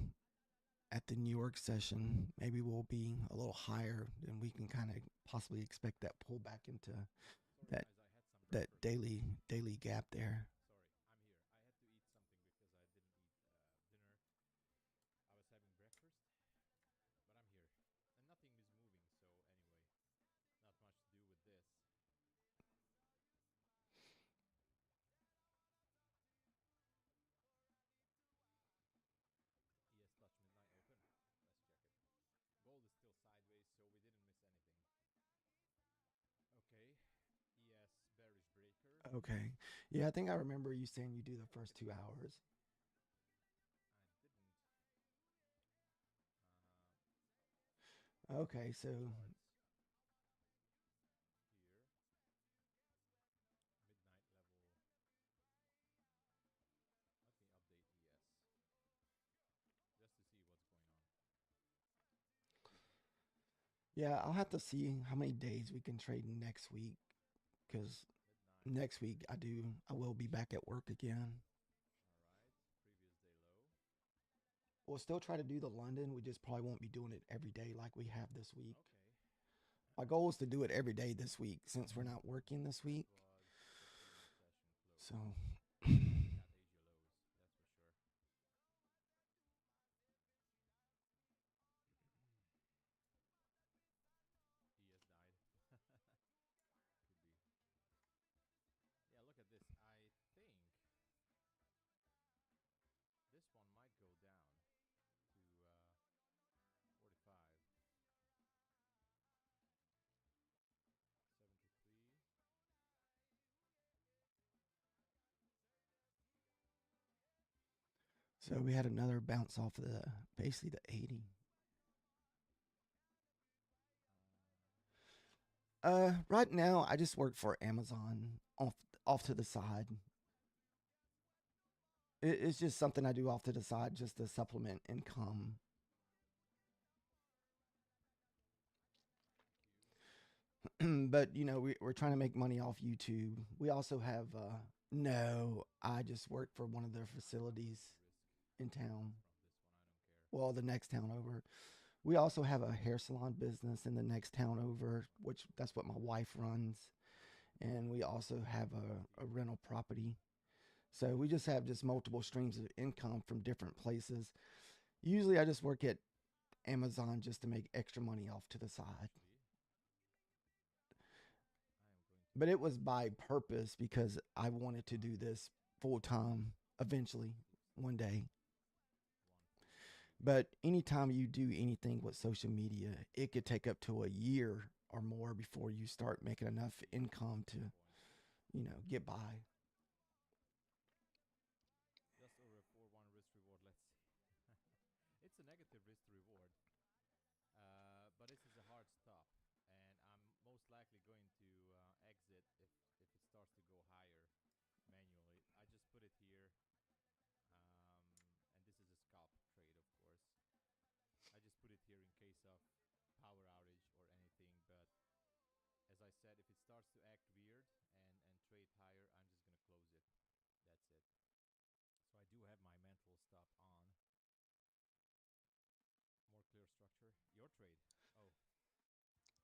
at the New York session. Maybe we'll be a little higher, and we can kind of possibly expect that pullback into that that daily gap there. Okay. Yeah, I think I remember you saying you do the first 2 hours. Okay, so yeah, I'll have to see how many days we can trade next week because next week I will be back at work again. We'll still try to do the London. We just probably won't be doing it every day like we have this week. My goal is to do it every day this week since we're not working this week. So so we had another bounce off of the basically the 80. Right now I just work for Amazon off to the side. It's just something I do off to the side just to supplement income. But we're trying to make money off YouTube. We also have no, I just work for one of their facilities in town. Well, the next town over. We also have a hair salon business in the next town over, which that's what my wife runs. And we also have a rental property. So we just have just multiple streams of income from different places. Usually I just work at Amazon just to make extra money off to the side. But it was by purpose because I wanted to do this full time eventually one day. But anytime you do anything with social media, it could take up to a year or more before you start making enough income to, get by.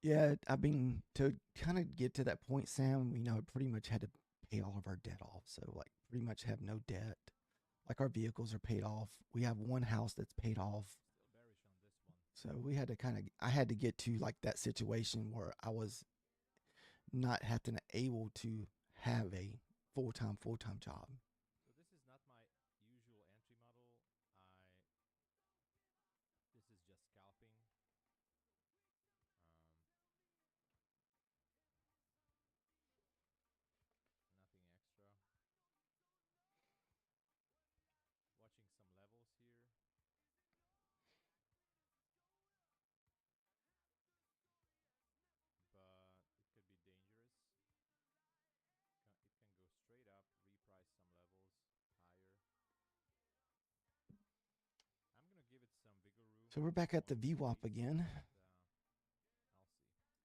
Yeah, I mean, to kind of get to that point, Sam, pretty much had to pay all of our debt off. So, like, pretty much have no debt. Like, our vehicles are paid off. We have one house that's paid off. So, I had to get to like that situation where I was not having to able to have a full time job. So we're back at the VWAP again.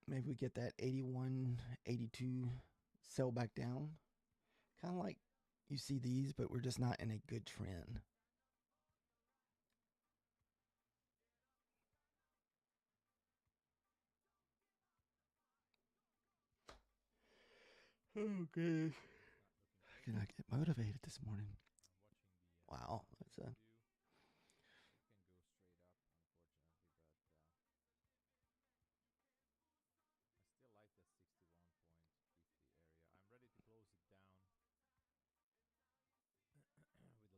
Maybe we get that 81, 82 sell back down. Kind of like you see these, but we're just not in a good trend. Oh, good. It's not looking great. Can I get motivated this morning? I'm watching the Wow, that's market a. too. It can go straight up, unfortunately, but I still like that 61.50 area. I'm ready to close it down with a loss. Ready to close it down with a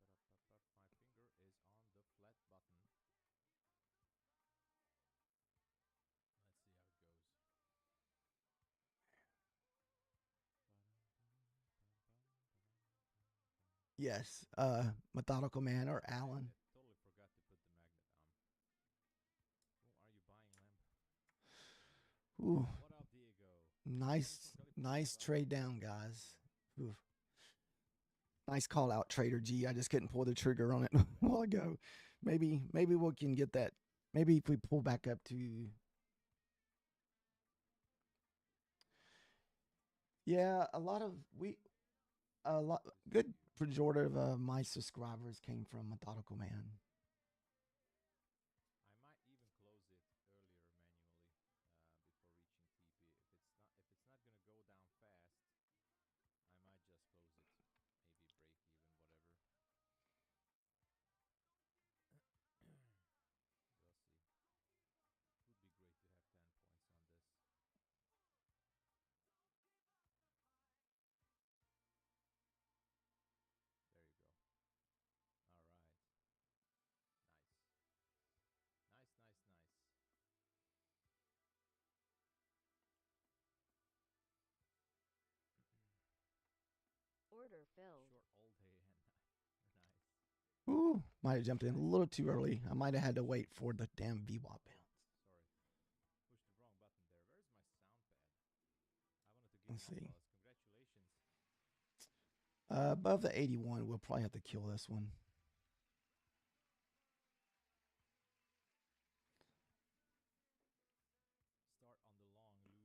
loss. My finger is on the flat button. Let's see how it goes. Yes, Methodical Man or Alan. Magnet. Totally forgot to put the magnet on. Oh, are you buying lamp? Ooh, What up, Diego? nice, nice trade down, guys. Ooh. Nice call out, Trader G. I just couldn't pull the trigger on it a while ago. Maybe we can get that. Maybe if we pull back up to. Yeah, a lot good majority of my subscribers came from Methodical Man. I might even close it earlier manually before reaching TP. If it's not gonna go down fast, I might just close it. Maybe break even, whatever. We'll see. Would be great to have 10 points on this. There you go. All right. Nice. Nice. Order filled. Short all day and nice. Ooh, might have jumped in a little too early. I might have had to wait for the damn VWAP bounce. Sorry. Pushed the wrong button there. Where's my sound pad? I wanted to give Let's you see. applause. Congratulations. Above the 81, we'll probably have to kill this one. Start on the long losing and decided to go all in.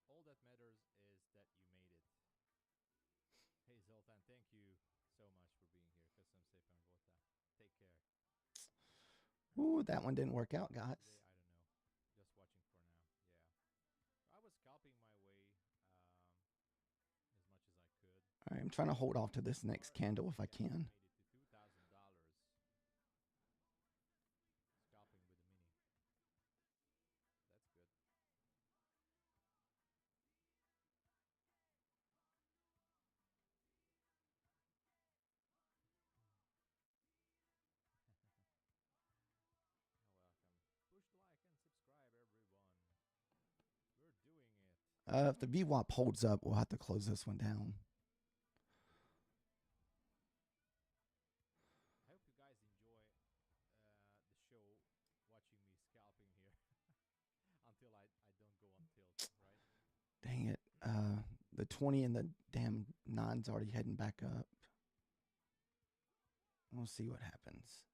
Hey, you know, all that matters is that you made it. Hey Zoltan, thank you so much for being here. Custom Safe and Vota. Take care. Ooh, that one didn't work out, guys. Today, I don't know. Just watching for now. Yeah. I was scalping my way as much as I could. All right, I'm trying to hold off to this next candle if I can. Made it to $2,000 scalping with a mini. That's good. You're welcome. Push like and subscribe, everyone. We're doing it. If the VWAP holds up, we'll have to close this one down. I hope you guys enjoy the show watching me scalping here until I don't go on tilt, right? Dang it. The 20 and the damn 9's already heading back up. We'll see what happens.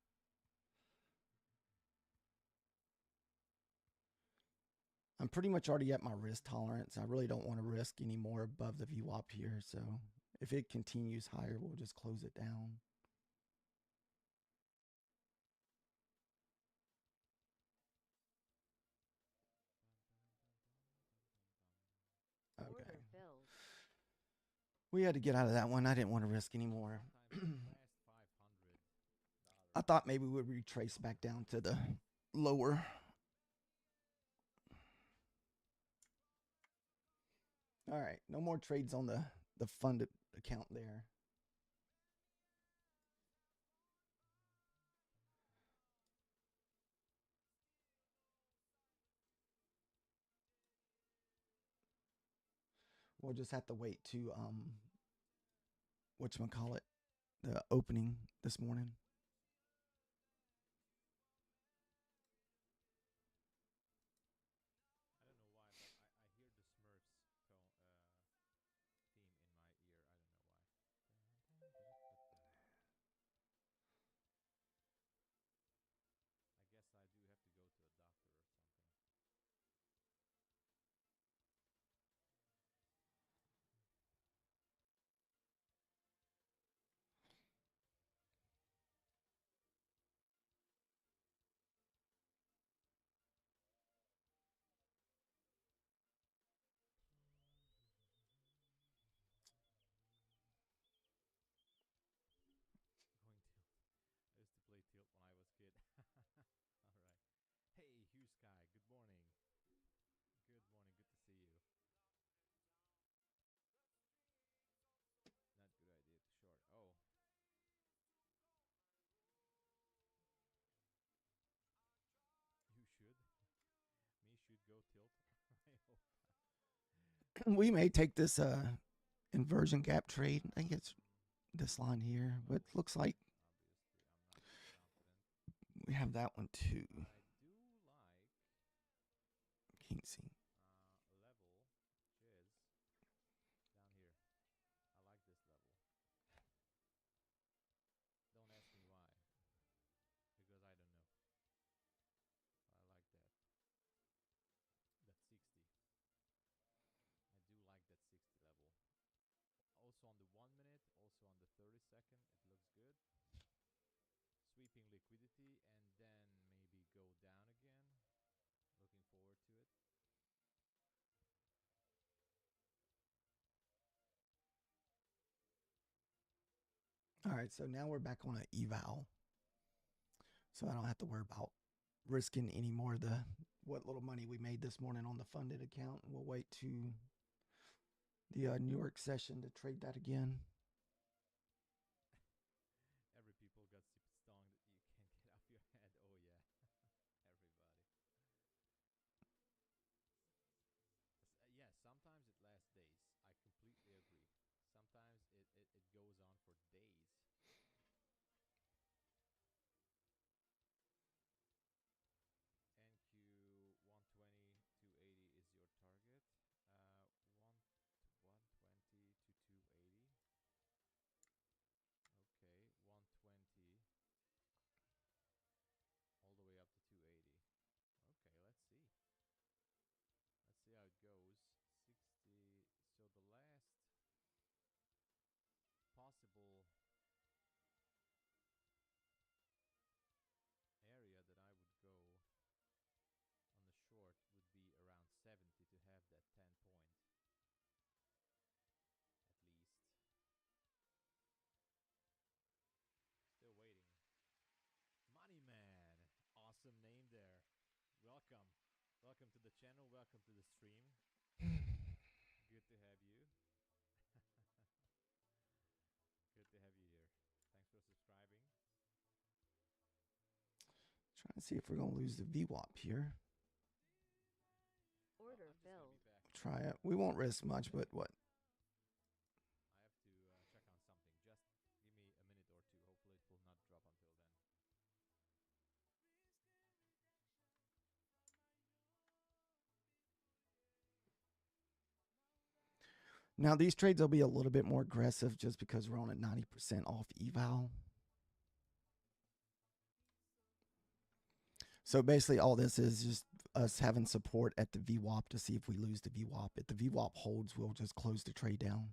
I'm pretty much already at my risk tolerance. I really don't want to risk any more above the VWAP here. So if it continues higher, we'll just close it down. Okay. Order filled. We had to get out of that one. I didn't want to risk anymore. Sometimes the last $500. I thought maybe we would retrace back down to the lower. All right, no more trades on the funded account there. We'll just have to wait to whatchamacallit, the opening this morning. I don't know why, but I hear the Smurfs theme in my ear. I don't know why. I guess I do have to go to a doctor or something. morning. Good morning. Good to see you. Not good idea to short. Oh, you should. Me should go tilt. I hope. We may take this inversion gap trade. I think it's this line here, but it looks like Obviously, I'm not too confident. we have that one too. I do like Can't see. level, which is down here. I like this level. Don't ask me why, because I don't know. I like that. That 60. I do like that 60 level. Also on the 1 minute, also on the 30 second, it looks good. Sweeping liquidity and then maybe go down again. Looking forward to it. All right, so now we're back on an eval, so I don't have to worry about risking any more of the what little money we made this morning on the funded account. We'll wait to the New York session to trade that again. Every people got stung that you can't get off your head. Oh yeah, everybody. Yeah, sometimes it lasts days. I completely agree. Sometimes it goes on for days. NQ 120 280 is your target. 120 to 280. Okay, 120 all the way up to 280. Okay, let's see. Let's see how it goes. 60. So the last possible area that I would go on the short would be around 70 to have that 10 point at least. Still waiting. Money Man. Awesome name there. Welcome. Welcome to the channel. Welcome to the stream. Good to have you. Good to have you here. Thanks for subscribing. Trying to see if we're going to lose the VWAP here. Order I'm just filled. gonna be back. Try it. We won't risk much, but what? I have to check on something. Just give me a minute or two. Hopefully it will not drop until then. Now, these trades will be a little bit more aggressive just because we're on a 90% off eval. So basically all this is just us having support at the VWAP to see if we lose the VWAP. If the VWAP holds, we'll just close the trade down.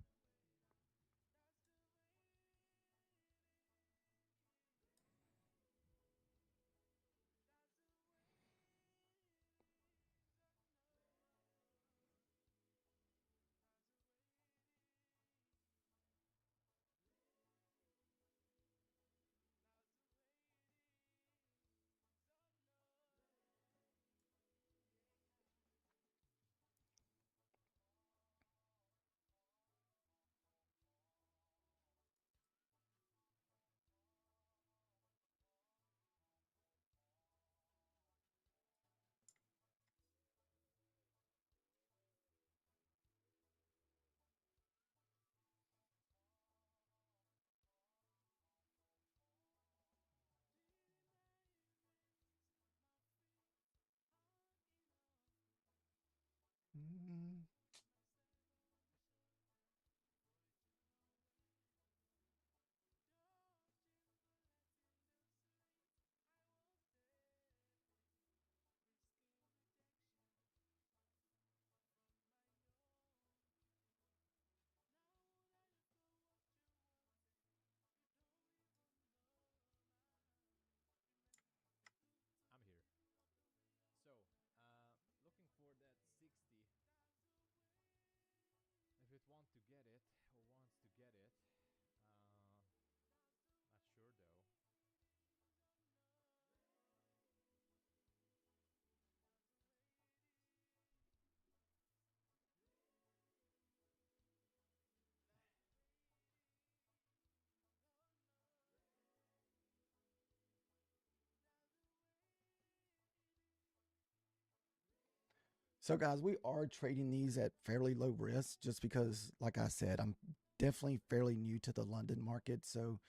So, guys, we are trading these at fairly low risk just because, like I said, I'm definitely fairly new to the London market. So,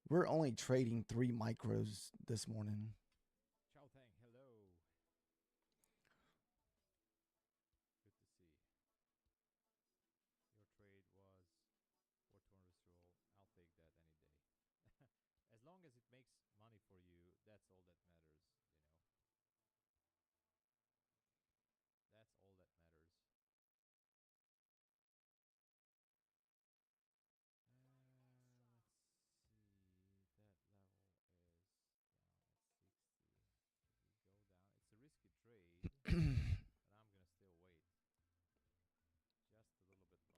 we're only trading 3 micros this morning. Chow Tang, hello. Good to see. Your trade was 4 200 roll. I'll take that any day. As long as it makes money for you, that's all that matters, you know. That's all that matters. Let's see. That level is down at 60. Did we go down? It's a risky trade, but I'm gonna still wait just a little bit longer.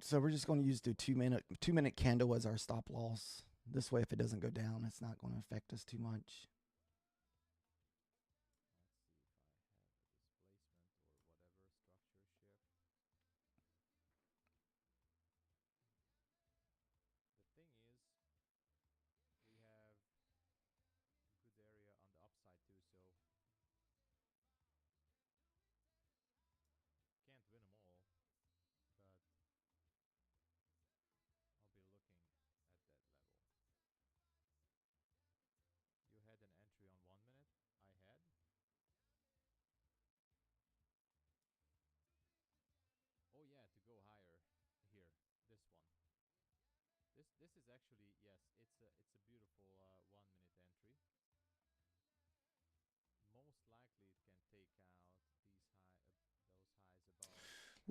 So, we're just going to use the 2-minute candle as our stop loss. This way, if it doesn't go down, it's not going to affect us too much. Let's see if I have a displacement or whatever structure shift. The thing is, we have a good area on the upside too, so can't win them all, but I'll be looking at that level. You had an entry on 1 minute. I had. Oh yeah, to go higher here. This one. This is actually, yes, it's a beautiful 1 minute entry. Most likely it can take out these those highs above.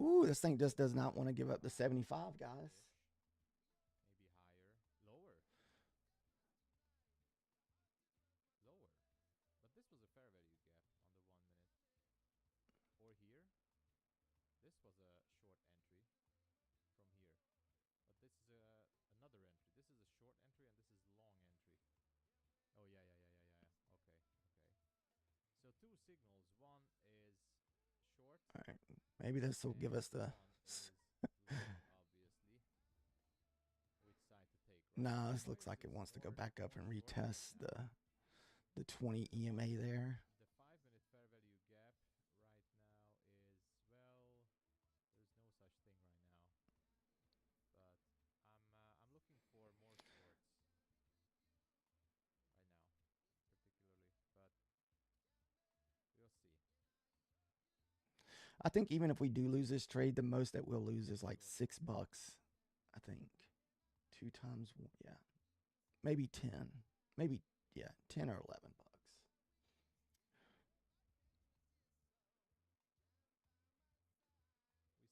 Ooh, this thing just does not want to give up the 75, guys. Maybe higher, lower. Lower. But this was a fair value gap on the 1 minute. Or here. This was a short entry from here. But this is another entry. This is a short entry and this is long entry. Oh yeah. Okay. So 2 signals. One is short. All right. Maybe this will give us the. One is long, obviously. Which side to take, right? No, this looks like it wants to go back up and retest the 20 EMA there. The 5-minute fair value gap right now is, well, there's no such thing right now. But I'm looking for more shorts right now, particularly. But we'll see. I think even if we do lose this trade, the most that we'll lose is like $6. I think 2 times, yeah, maybe 10, maybe, yeah, 10 or $11.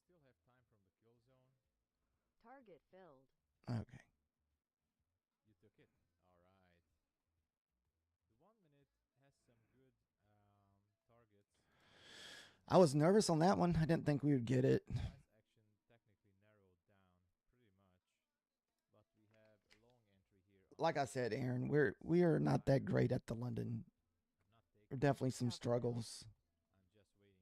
We still have time from the kill zone. Target filled. Okay. You took it. All right. The 1 minute has some good targets. I was nervous on that one. I didn't think we would get it. Price action technically narrowed down pretty much, but we have a long entry here. Like I said, Aaron, we are not that great at the London. There are definitely some struggles. I'm just waiting now.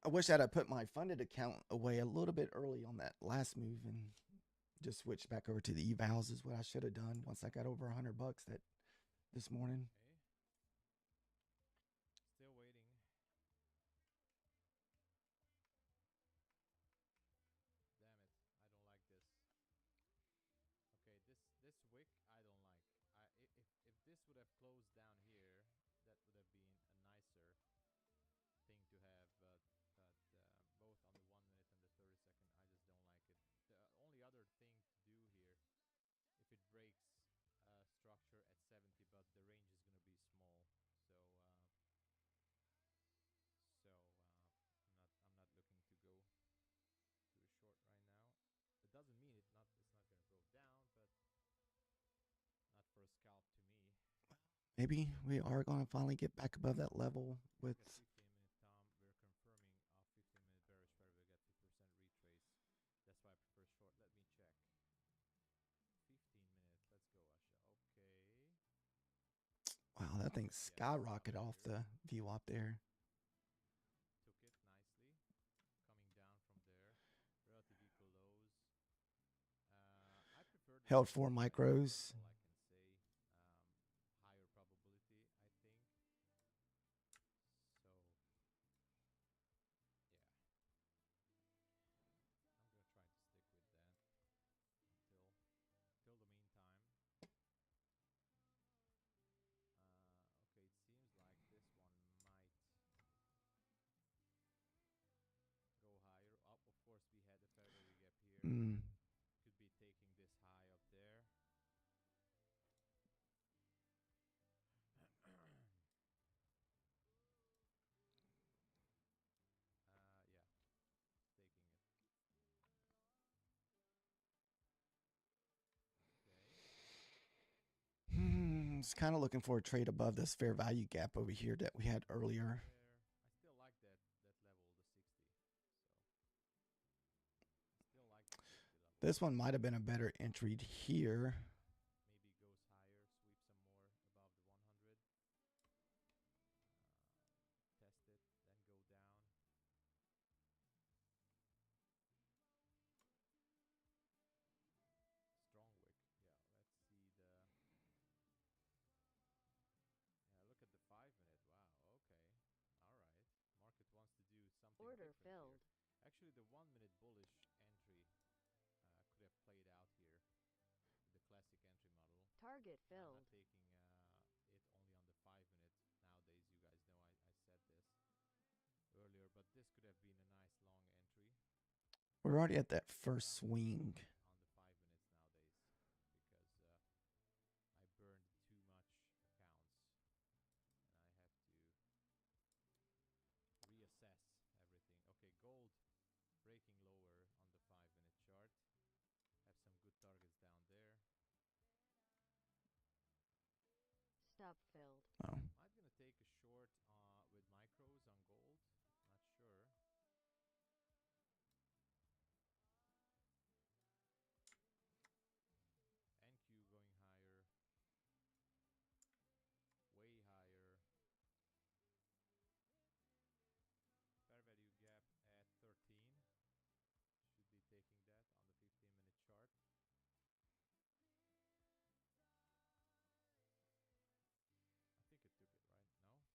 I wish I'd have put my funded account away a little bit early on that last move and just switched back over to the evals is what I should have done once I got over $100 that this morning. Okay. Still waiting. Damn it. I don't like this. Okay, this wick I don't like. If this would have closed down here, that would have been a nicer thing to have, but both on the 1 minute and the 30-second, I just don't like it. The only other thing to do here, if it breaks structure at 70, but the range is going to be small, I'm not looking to go too short right now. It doesn't mean it's not going to go down, but not for a scalp to me. Maybe we are going to finally get back above that level with. At 15-minute Tom, we're confirming off 15-minute bearish fair we get 2% retrace. That's why I prefer short. Let me check. 15 minutes. Let's go, Asha. Okay. Wow, That thing skyrocketed off the VWAP there. Took it nicely, coming down from there, relative equal lows. I prefer the Held 4 60. micros. That's all I can say. Higher probability, I think. So, yeah. I'm gonna try to stick with that till the meantime. Okay, it seems like this one might go higher up. Of course, we had a fair value gap here. Could be taking this high up there. Yeah, taking it. Okay. It's kind of looking for a trade above this fair value gap over here that we had earlier. I still like that level, the 60. So, still like the 60 level. This one might have been a better entry here. Maybe goes higher, sweep some more above the 100. Test it, then go down. Strong wick. Yeah, let's see the. Yeah, look at the 5 minute. Wow. Okay. All right. Market wants to do something Order different filled. here. Actually, the 1 minute bullish entry could have played out here with the classic entry model. Target Not filled. taking it only on the 5 minute. Nowadays, you guys know I said this earlier, but this could have been a nice long entry. We're already at that first swing. On the 5 minutes nowadays, because I burned too much accounts, and I have to reassess everything. Okay, gold breaking lower on the 5 minute chart. Have some good targets down there. Stop filled. Oh. I'm gonna take a short with micros on gold. Not sure. NQ going higher, way higher. Fair value gap at 13. Should be taking that on the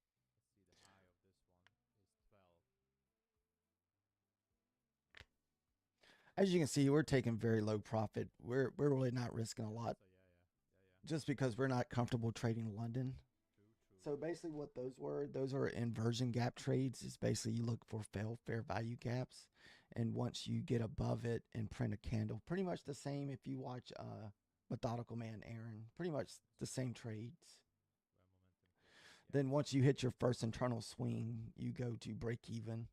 15-minute chart. I think it took it, right? No? Let's see, the high of this one is 12. As you can see, we're taking very low profit. We're really not risking a lot. So yeah. Just because we're not comfortable trading London. True. So basically what those are inversion gap trades. Is basically you look for fair value gaps. And once you get above it and print a candle, pretty much the same if you watch Methodical Man Aaron, pretty much the same trades. Where momentum clicks. Yeah. Then once you hit your first internal swing, you go to break even. And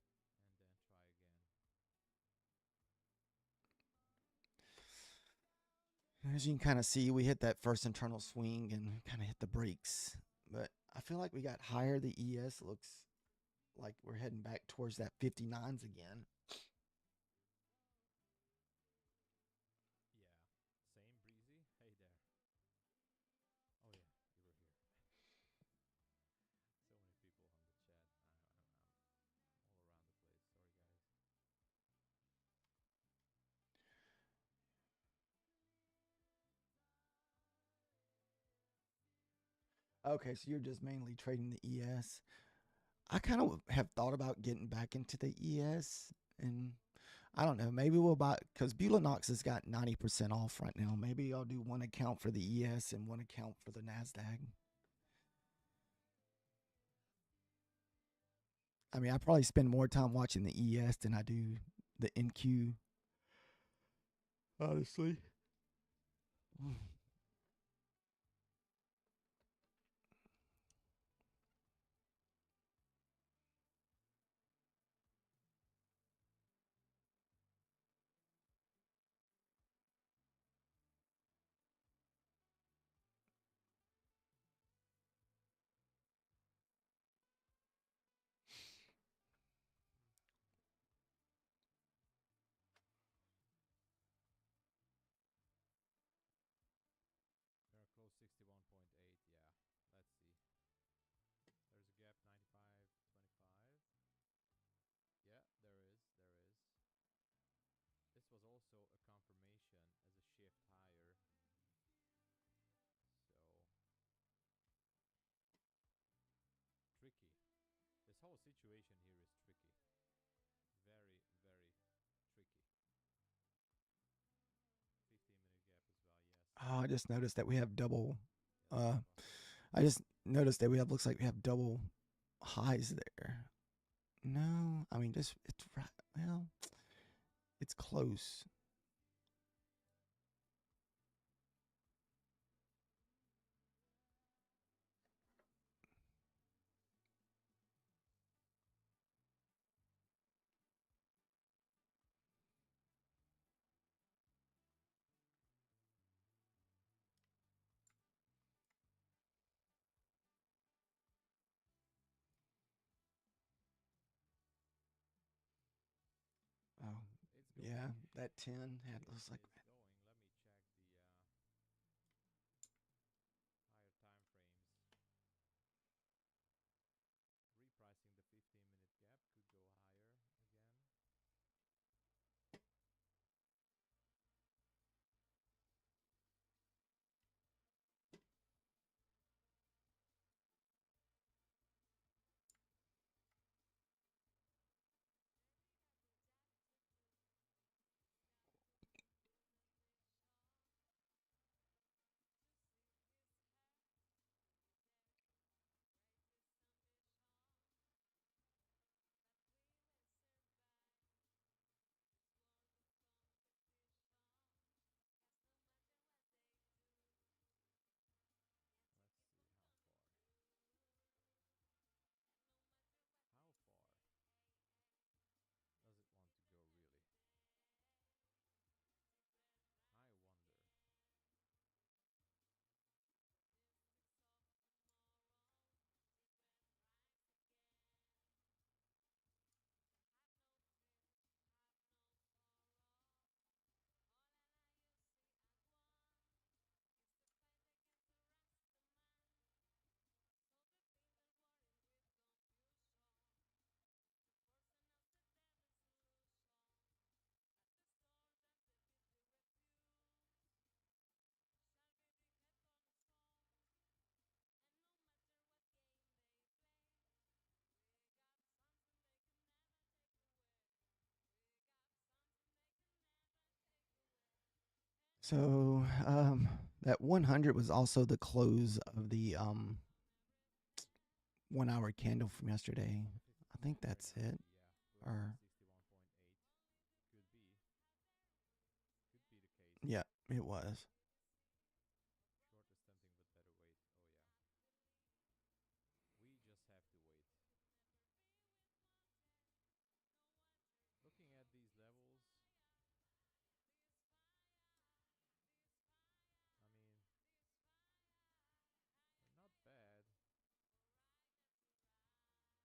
then try again. As you can kind of see, we hit that first internal swing and kind of hit the brakes. But I feel like we got higher. The ES looks like we're heading back towards that 59s again. Yeah. Same breezy. Hey there. Oh yeah, you were here. So many people on the chat. I'm all around the place. Sorry, guys. Okay, so you're just mainly trading the ES. I kind of have thought about getting back into the ES, and I don't know, maybe we'll buy, because Beulah Knox has got 90% off right now. Maybe I'll do one account for the ES and one account for the NASDAQ. I mean, I probably spend more time watching the ES than I do the NQ. Honestly. whole situation here is tricky. Very, very tricky. 15-minute gap as well, yes. Oh, I just noticed that we have double. Yeah, that's one. I just noticed that we have, looks like we have double highs there. No, I mean, just, it's right. Well, it's close. Oh, It's going. yeah, that 10 had, looks like, It's going. Let me check the higher time frames. Repricing the 15-minute gap could go higher again. Let's see how far. How far does it want to go really? I wonder. so that 100 was also the close of the 1 hour candle from yesterday. I think that's it. Yeah, Or 61.8 could be the case. yeah, it was. Shortest tempting but better weight. Oh yeah. We just have to wait. Looking at these levels, I mean, they're not bad. What's that level? 98. Yeah, so interesting. It's not really the best for a scalp, but it's still going.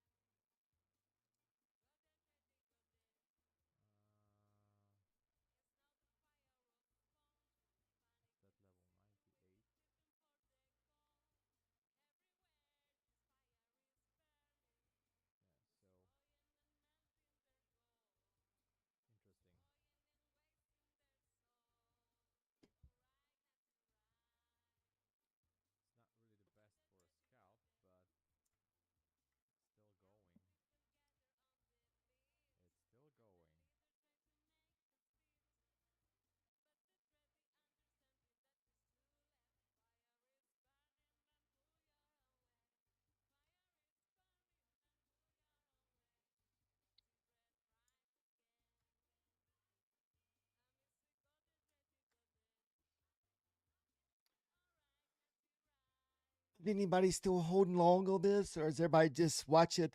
It's still going. Is anybody still holding long on this, or is everybody just watch it?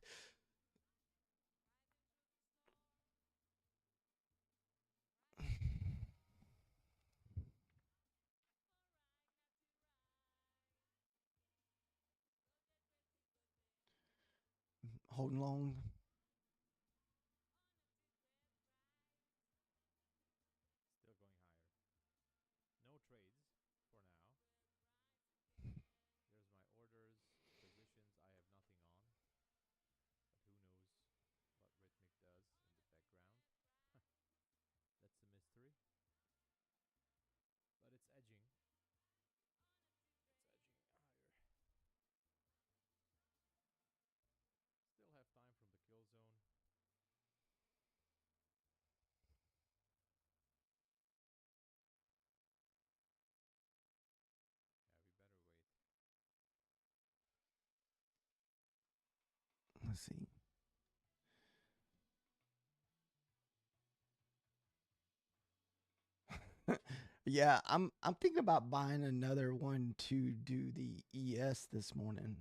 Holding long. Still going higher. No trades for now. There's my orders, positions I have nothing on. But who knows what Rhythmic does in the background. That's a mystery. But it's edging. It's edging higher. Still have time from Let's see. Yeah, I'm thinking about buying another one to do the ES this morning.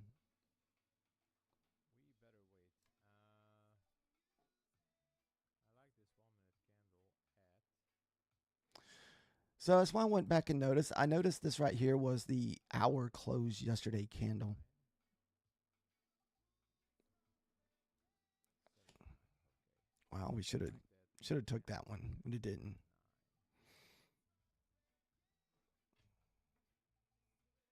We better wait. I like this 1 minute candle at. So that's why I went back and noticed. I noticed this right here was the hour close yesterday candle. Wow, we should have took that one, but it didn't. That is something I like. As a possible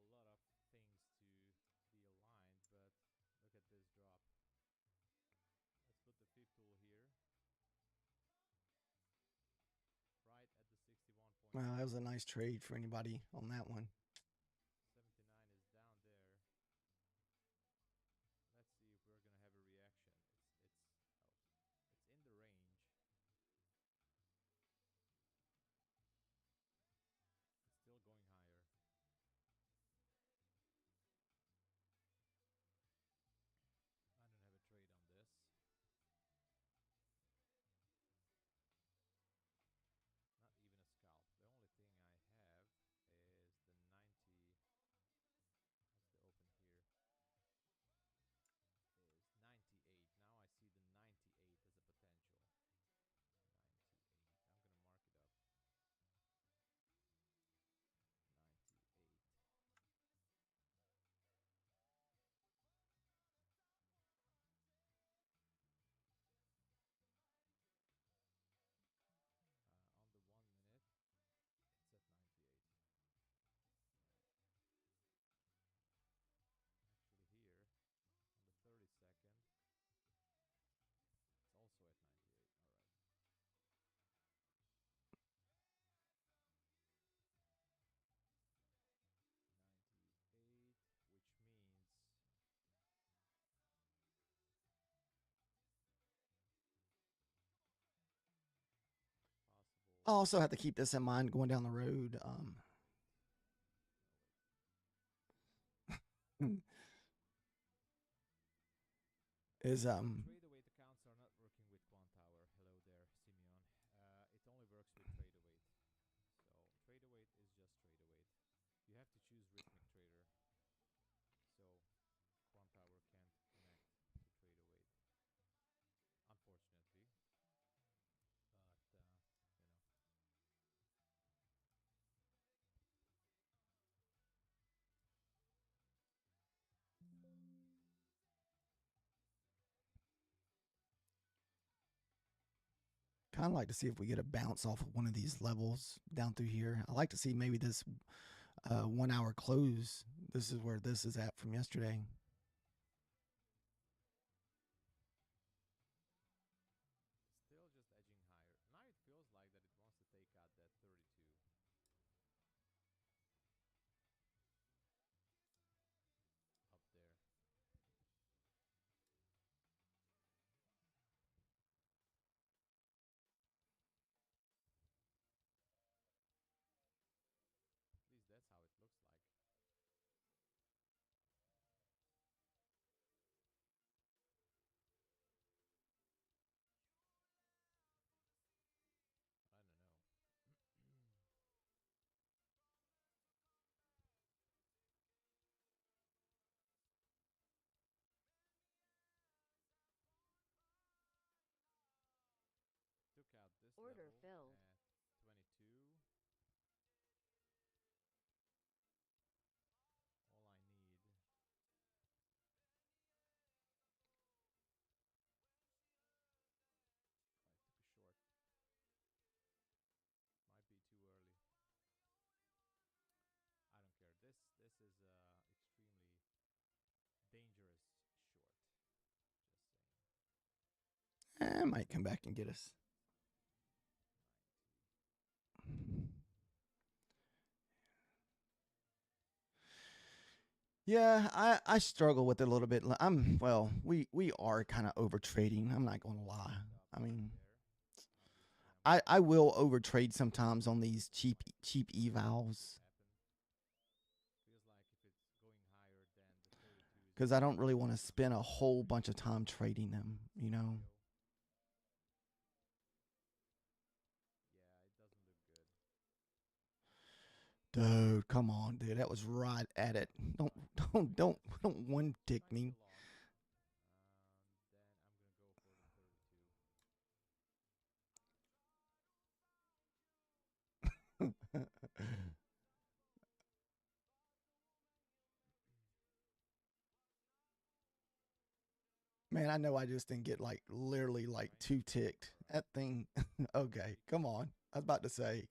target. Still need a lot of things to be aligned, but look at this drop. Let's put the fib tool here. Right at the 61.5. Wow, that was a nice trade for anybody on that one. 79 is down there. Let's see if we're gonna have a reaction. It's in the range. It's still going higher. I don't have a trade on this. Not even a scalp. The only thing I have is the 90. What's the open here? Is 98. Now I see the 98 as a potential. 98. I'm gonna mark it up. 98. On the 1 minute, it's at 98. Actually here, on the 30-second, it's also at 98. All right. 98, which means I possible. also have to keep this in mind going down the road. Is Trade await accounts are not working with Quantower. Hello there, Simeon. It only works with trade await. So trade await is just trade await. You have to choose Rhythmic Trader. So Quantower can't connect to trade await, unfortunately. But kind of like to see if we get a bounce off of one of these levels down through here. I like to see maybe this 1 hour close. This is where this is at from yesterday. still just edging higher. Now it feels like that it wants to take out that 32 up there. At least that's how it looks like. I don't know. Took out this Order level filled. at 22. All I need. I took a short. Might be too early. I don't care. This is extremely dangerous short. Just saying. Might come back and get us. 90. Yeah, I struggle with it a little bit. Well, we are kind of over trading. I'm not going to lie. I mean, I will over trade sometimes on these cheap evals because I don't really want to spend a whole bunch of time trading them. You know. Dude, come on, dude. That was right at it. Don't don't one tick me. Man, I know I just didn't get like literally like two ticked. That thing. Okay, come on. I was about to say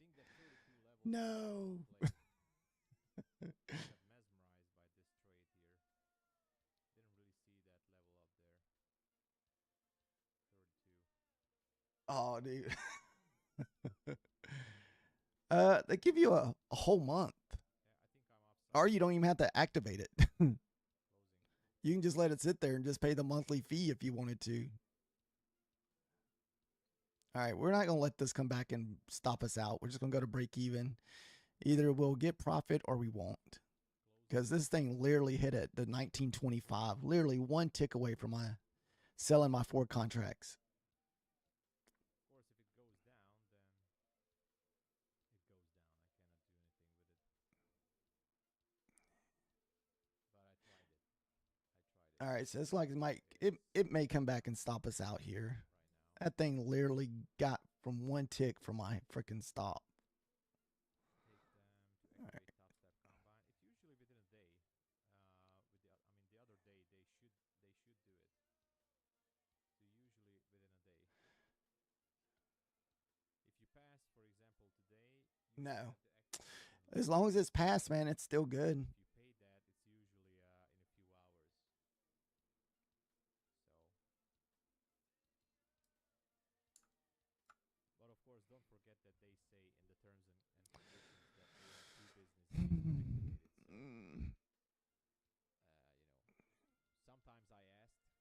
no. Oh, dude. They give you a whole month, or you don't even have to activate it. You can just let it sit there and just pay the monthly fee if you wanted to. All right, we're not gonna let this come back and stop us out. We're just gonna go to break even. Either we'll get profit or we won't, because this thing literally hit at the 1925, literally one tick away from my selling my 4 contracts. All right, so it's like it may come back and stop us out here. That thing literally got from one tick from my freaking stop. All right. No, as long as it's passed, man, it's still good.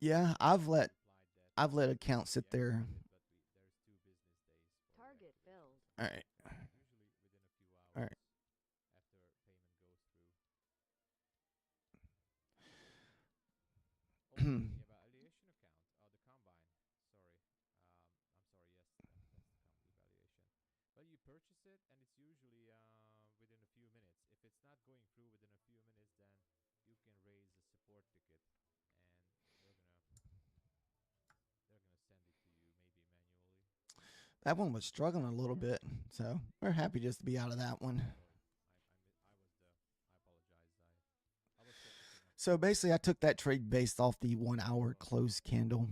Yeah, I've let accounts sit there. Target filled. All right. All right. That one was struggling a little bit, so we're happy just to be out of that one. So basically, I took that trade based off the 1 hour close candle.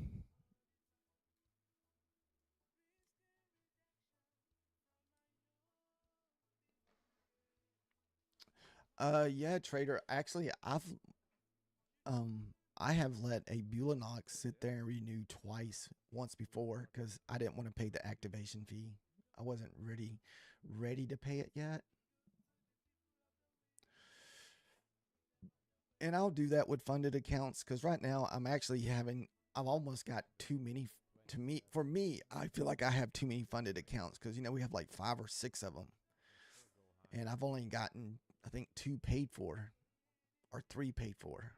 Yeah, trader. Actually, I have let a Bulanox sit there and renew twice, once before, because I didn't want to pay the activation fee. I wasn't ready to pay it yet. And I'll do that with funded accounts because right now I've almost got too many to me. For me, I feel like I have too many funded accounts because, we have like 5 or 6 of them. And I've only gotten, I think, 2 paid for or 3 paid for.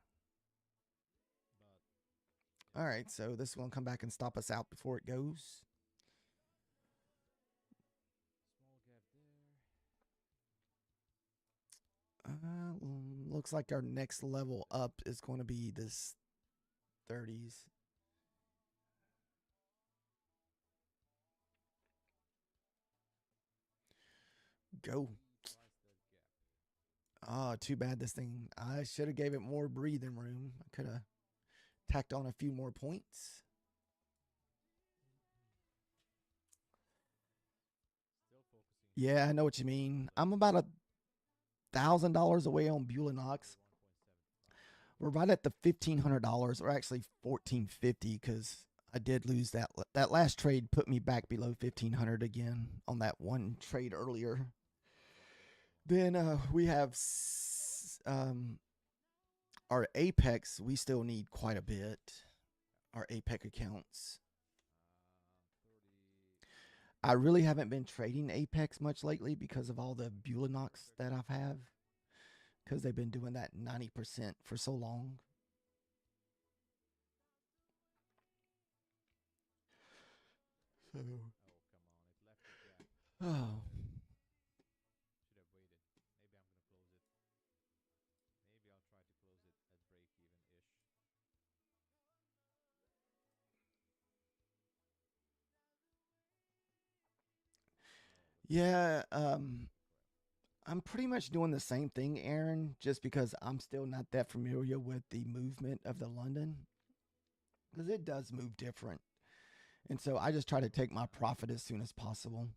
All right, so this will come back and stop us out before it goes. Looks like our next level up is going to be this 30s. Go. Oh, too bad this thing. I should have gave it more breathing room. I could have tacked on a few more points. Yeah, I know what you mean. I'm about $1,000 away on Bulanox. We're right at the $1,500, or actually $1,450, because I did lose that last trade. Put me back below 1,500 again on that one trade earlier. Then we have our Apex, we still need quite a bit. Our Apex accounts. 30. I really haven't been trading Apex much lately because of all the Bulinox that I've had. Because they've been doing that 90% for so long. So, Oh, come on. It left the gap. oh. Should have waited. Maybe I'm going to close it. Maybe I'll try to close it at break even-ish. No, let's Yeah, crap. I'm pretty much doing the same thing, Aaron, just because I'm still not that familiar with the movement of the London. Because it does move different. And so I just try to take my profit as soon as possible.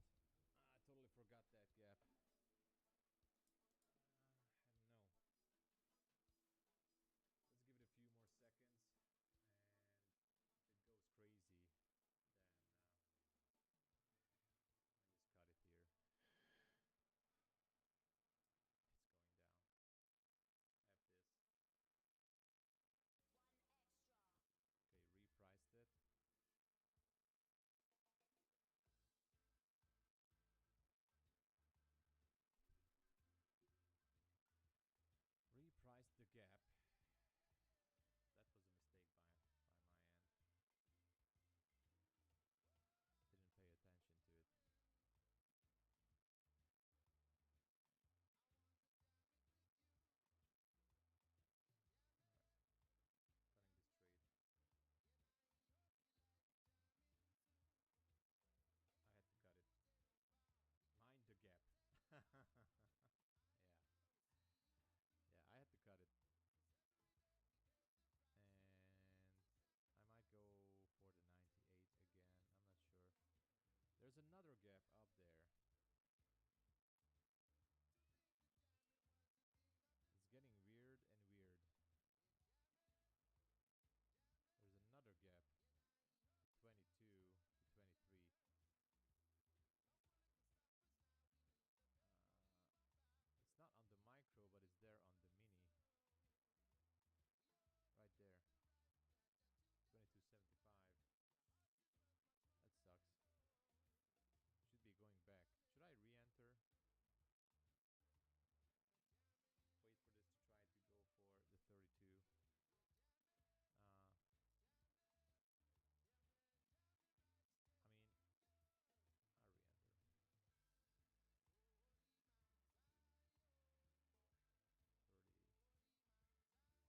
I totally forgot that gap. No. Let's give it a few more seconds. And if it goes crazy, then I just cut it here. It's going down. I have this. Okay, repriced it. Repriced the gap. That was a mistake by my end. Didn't pay attention to it. Cutting this trade. I had to cut it. Mind the gap. Yeah, I had to cut it. And I might go for the 98 again. I'm not sure. There's another gap up there. It's getting weird and weird. There's another gap. The 22, the 23. It's not on the micro, but it's there on the mini. Right there. 22.75. That sucks. Should be going back. Should I re-enter?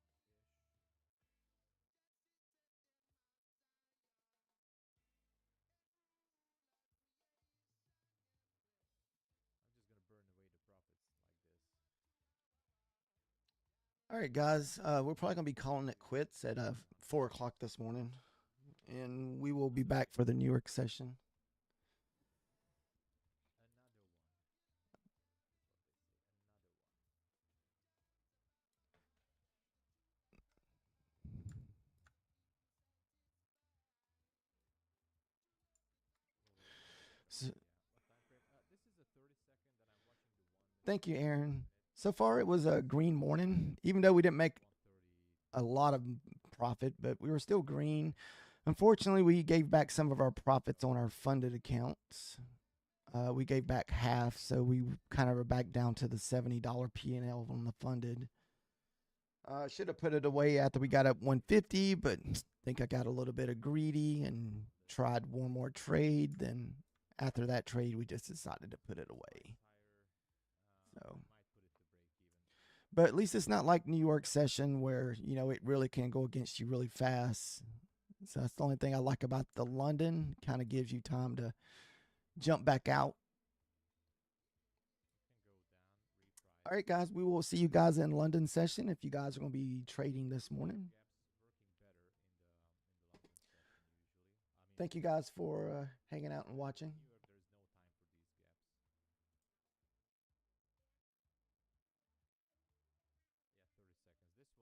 Wait for this to try to go for the 32. I mean, I'll re-enter. 30-ish. I'm just gonna burn away the profits like this. All right, guys. We're probably going to be calling it quits at 4 o'clock this morning. And we will be back for the New York session. Another one. Is what they say. Another one. We'll wait for the So, what time frame? This is a 30-second, and I'm watching the 1 minute thank you, and the 2 Aaron. minute. So far, it was a green morning, even though we didn't make 130. a lot of profit, but we were still green. Unfortunately, we gave back some of our profits on our funded accounts. We gave back half, so we kind of are back down to the $70 P&L on the funded. Should have put it away after we got up 150, but I think I got a little bit of greedy and tried one more trade. Then after that trade, we just decided to put it away. Higher. So, Might put it to break even. but at least it's not like New York session where it really can go against you really fast. So that's the only thing I like about the London. Kind of gives you time to jump back out. It can go down. Reprice. All right, guys, we will see you guys in London session if you guys are going to be trading this morning. Gaps working better in the London session usually. I mean, Thank you guys for hanging out and watching. New York, there's no time for these gaps. Yeah, 30 seconds.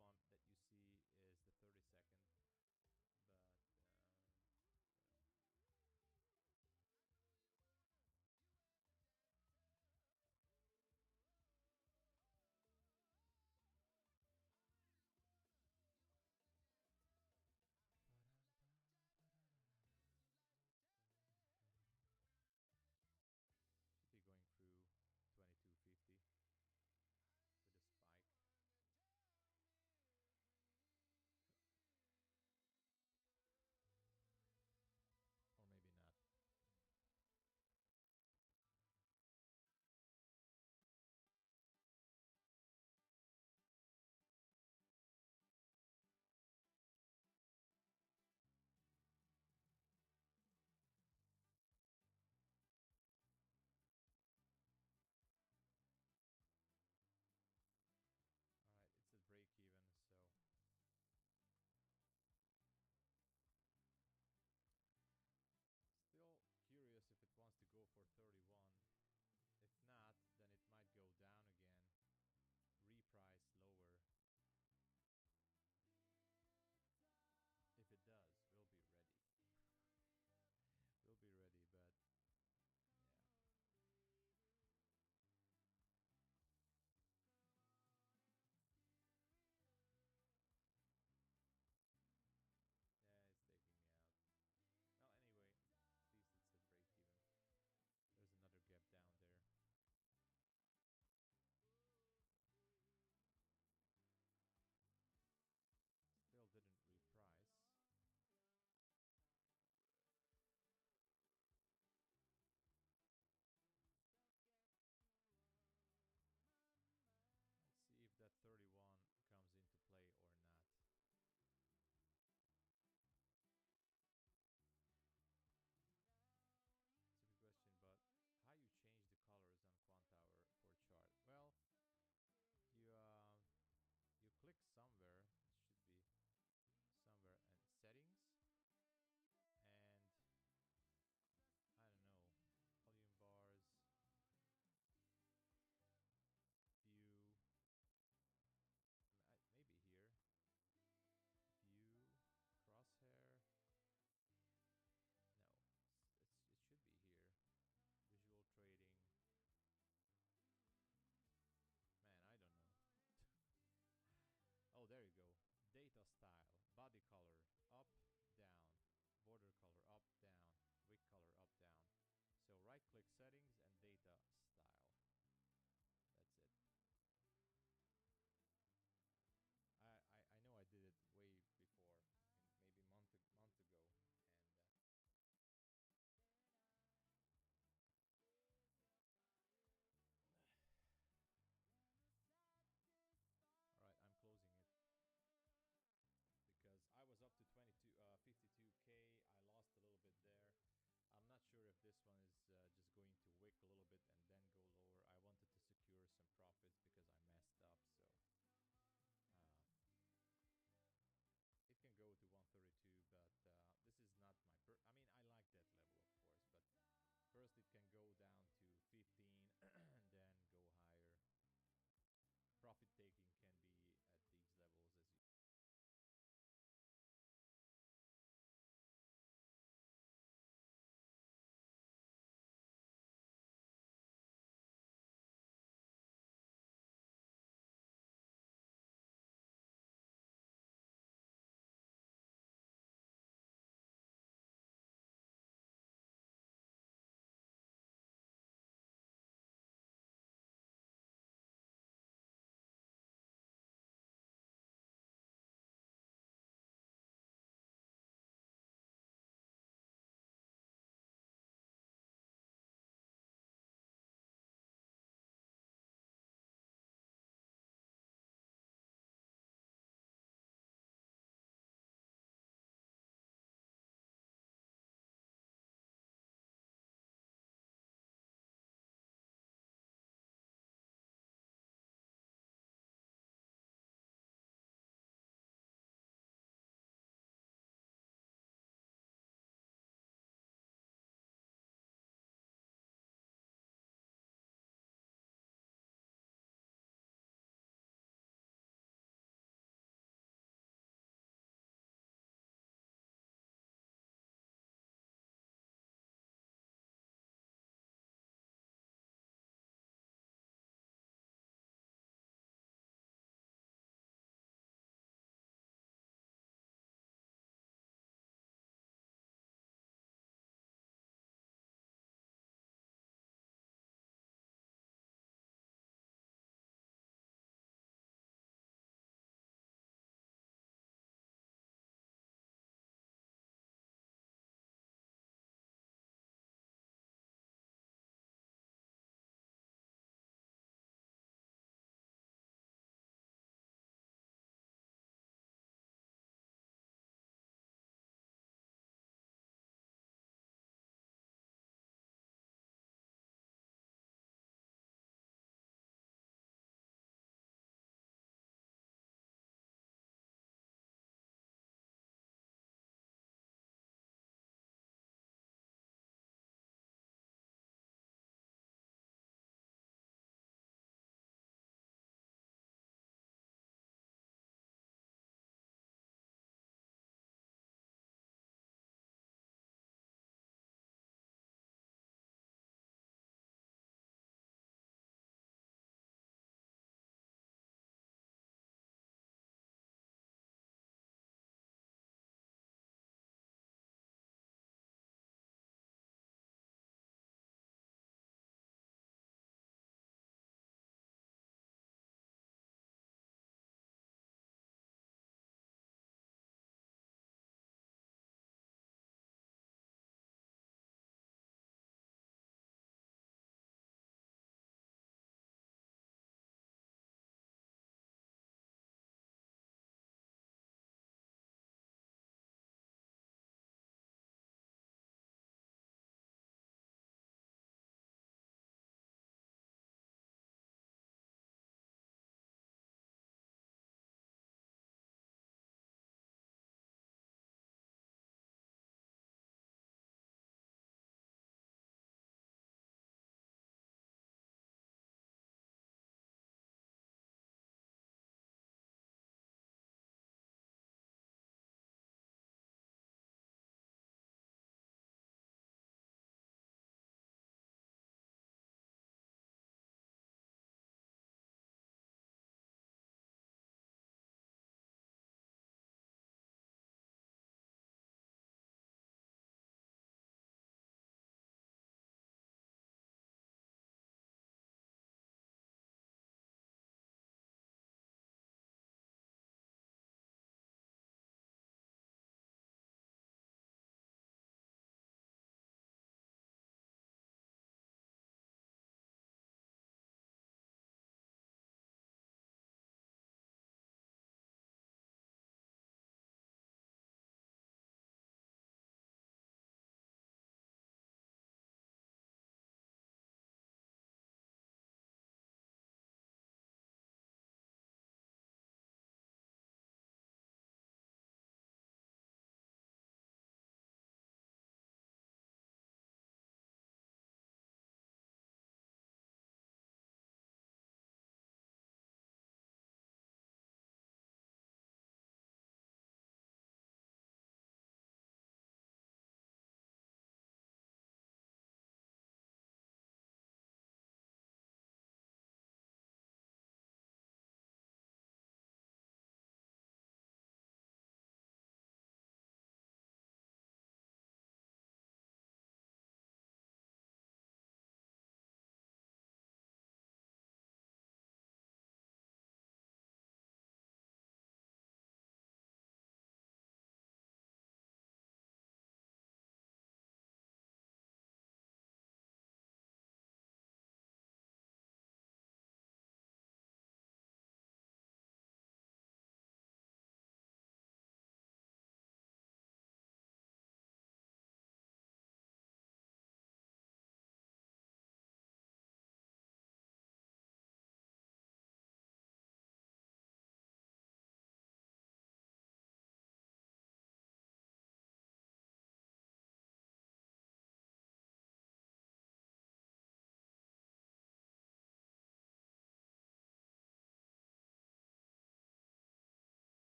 This one that you see is the 30-second, but public settings and data style. That's it. I know I did it way before, maybe month ago, and all right, I'm closing it because I was up to 52k. I lost a little bit there. I'm not sure if this one is just going to wick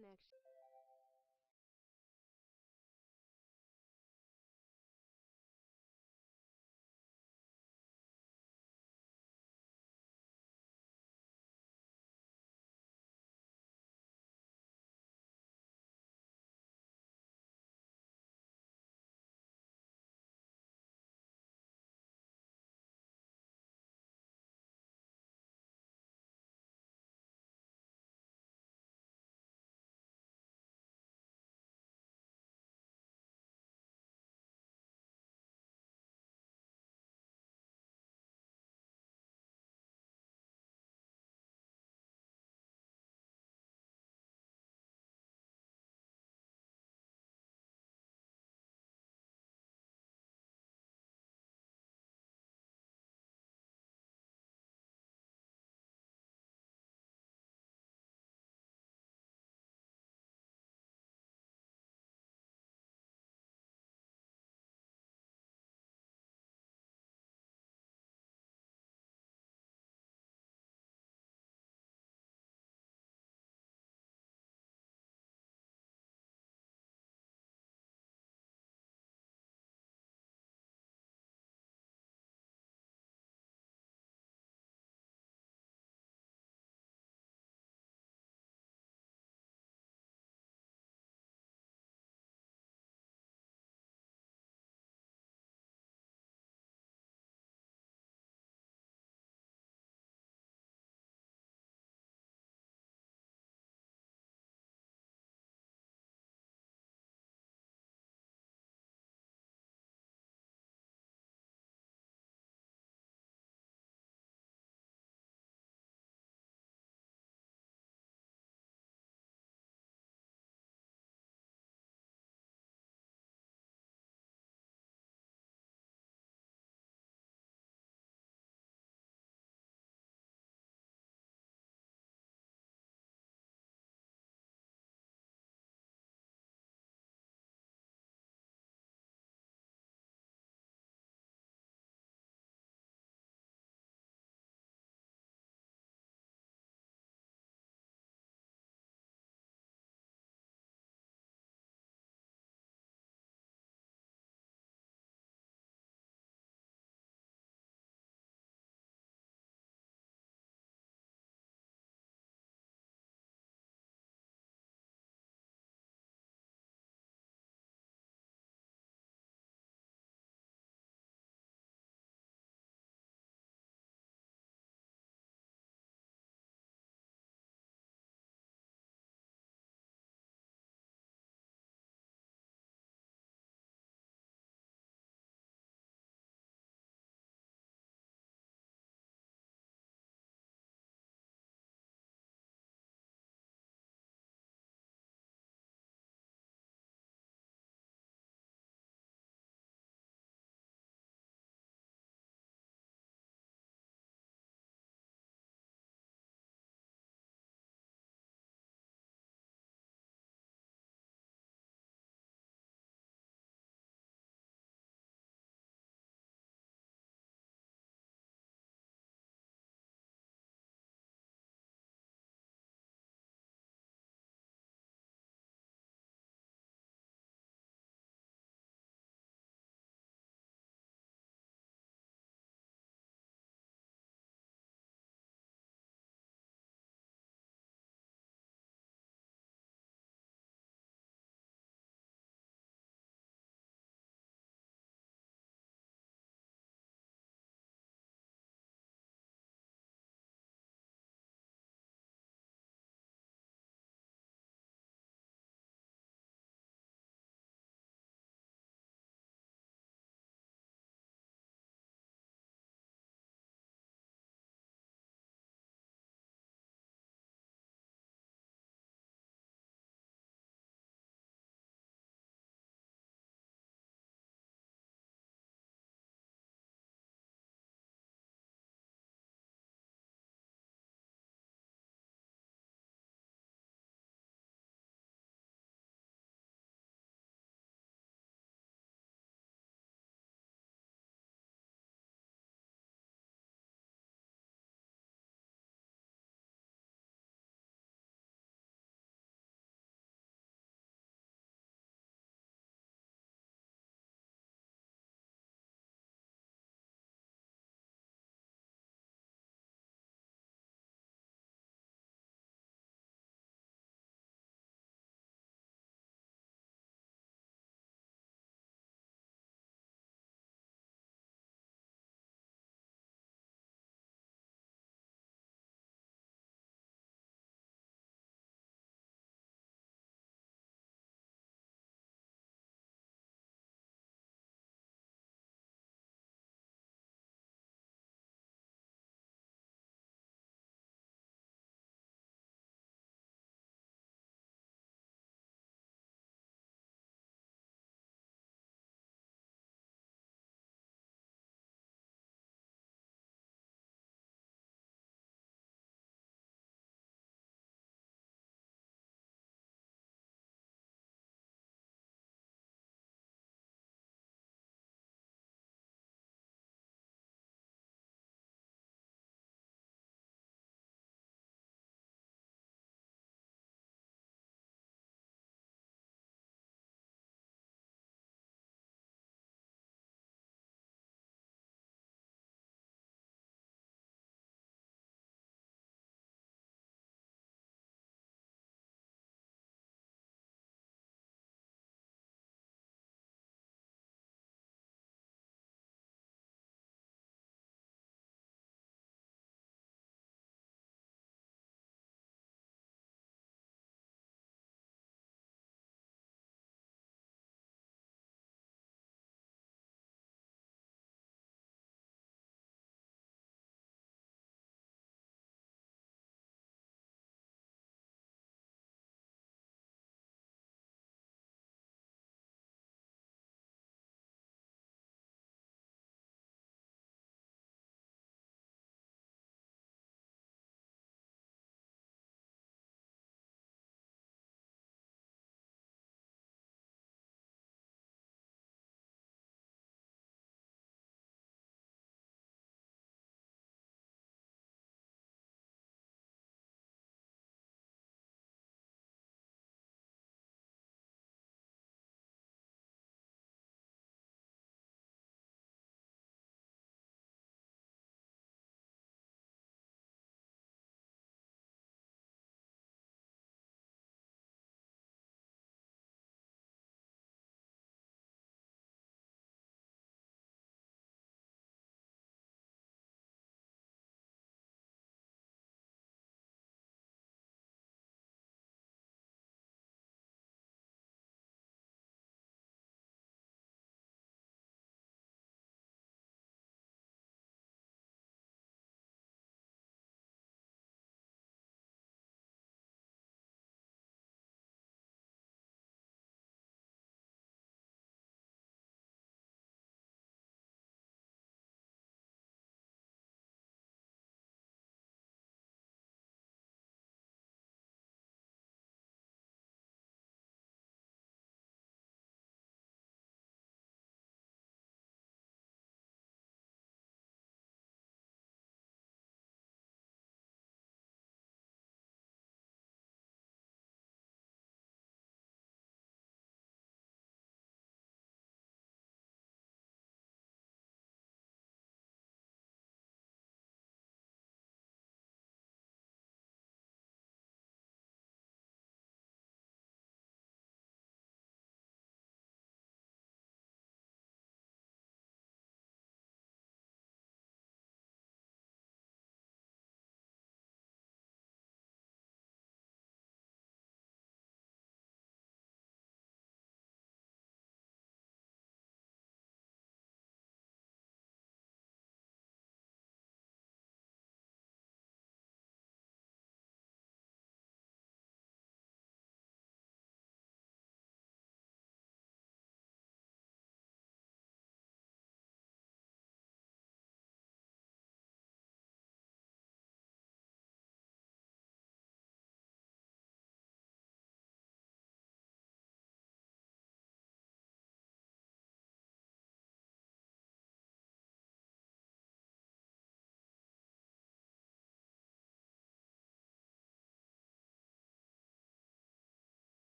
connection.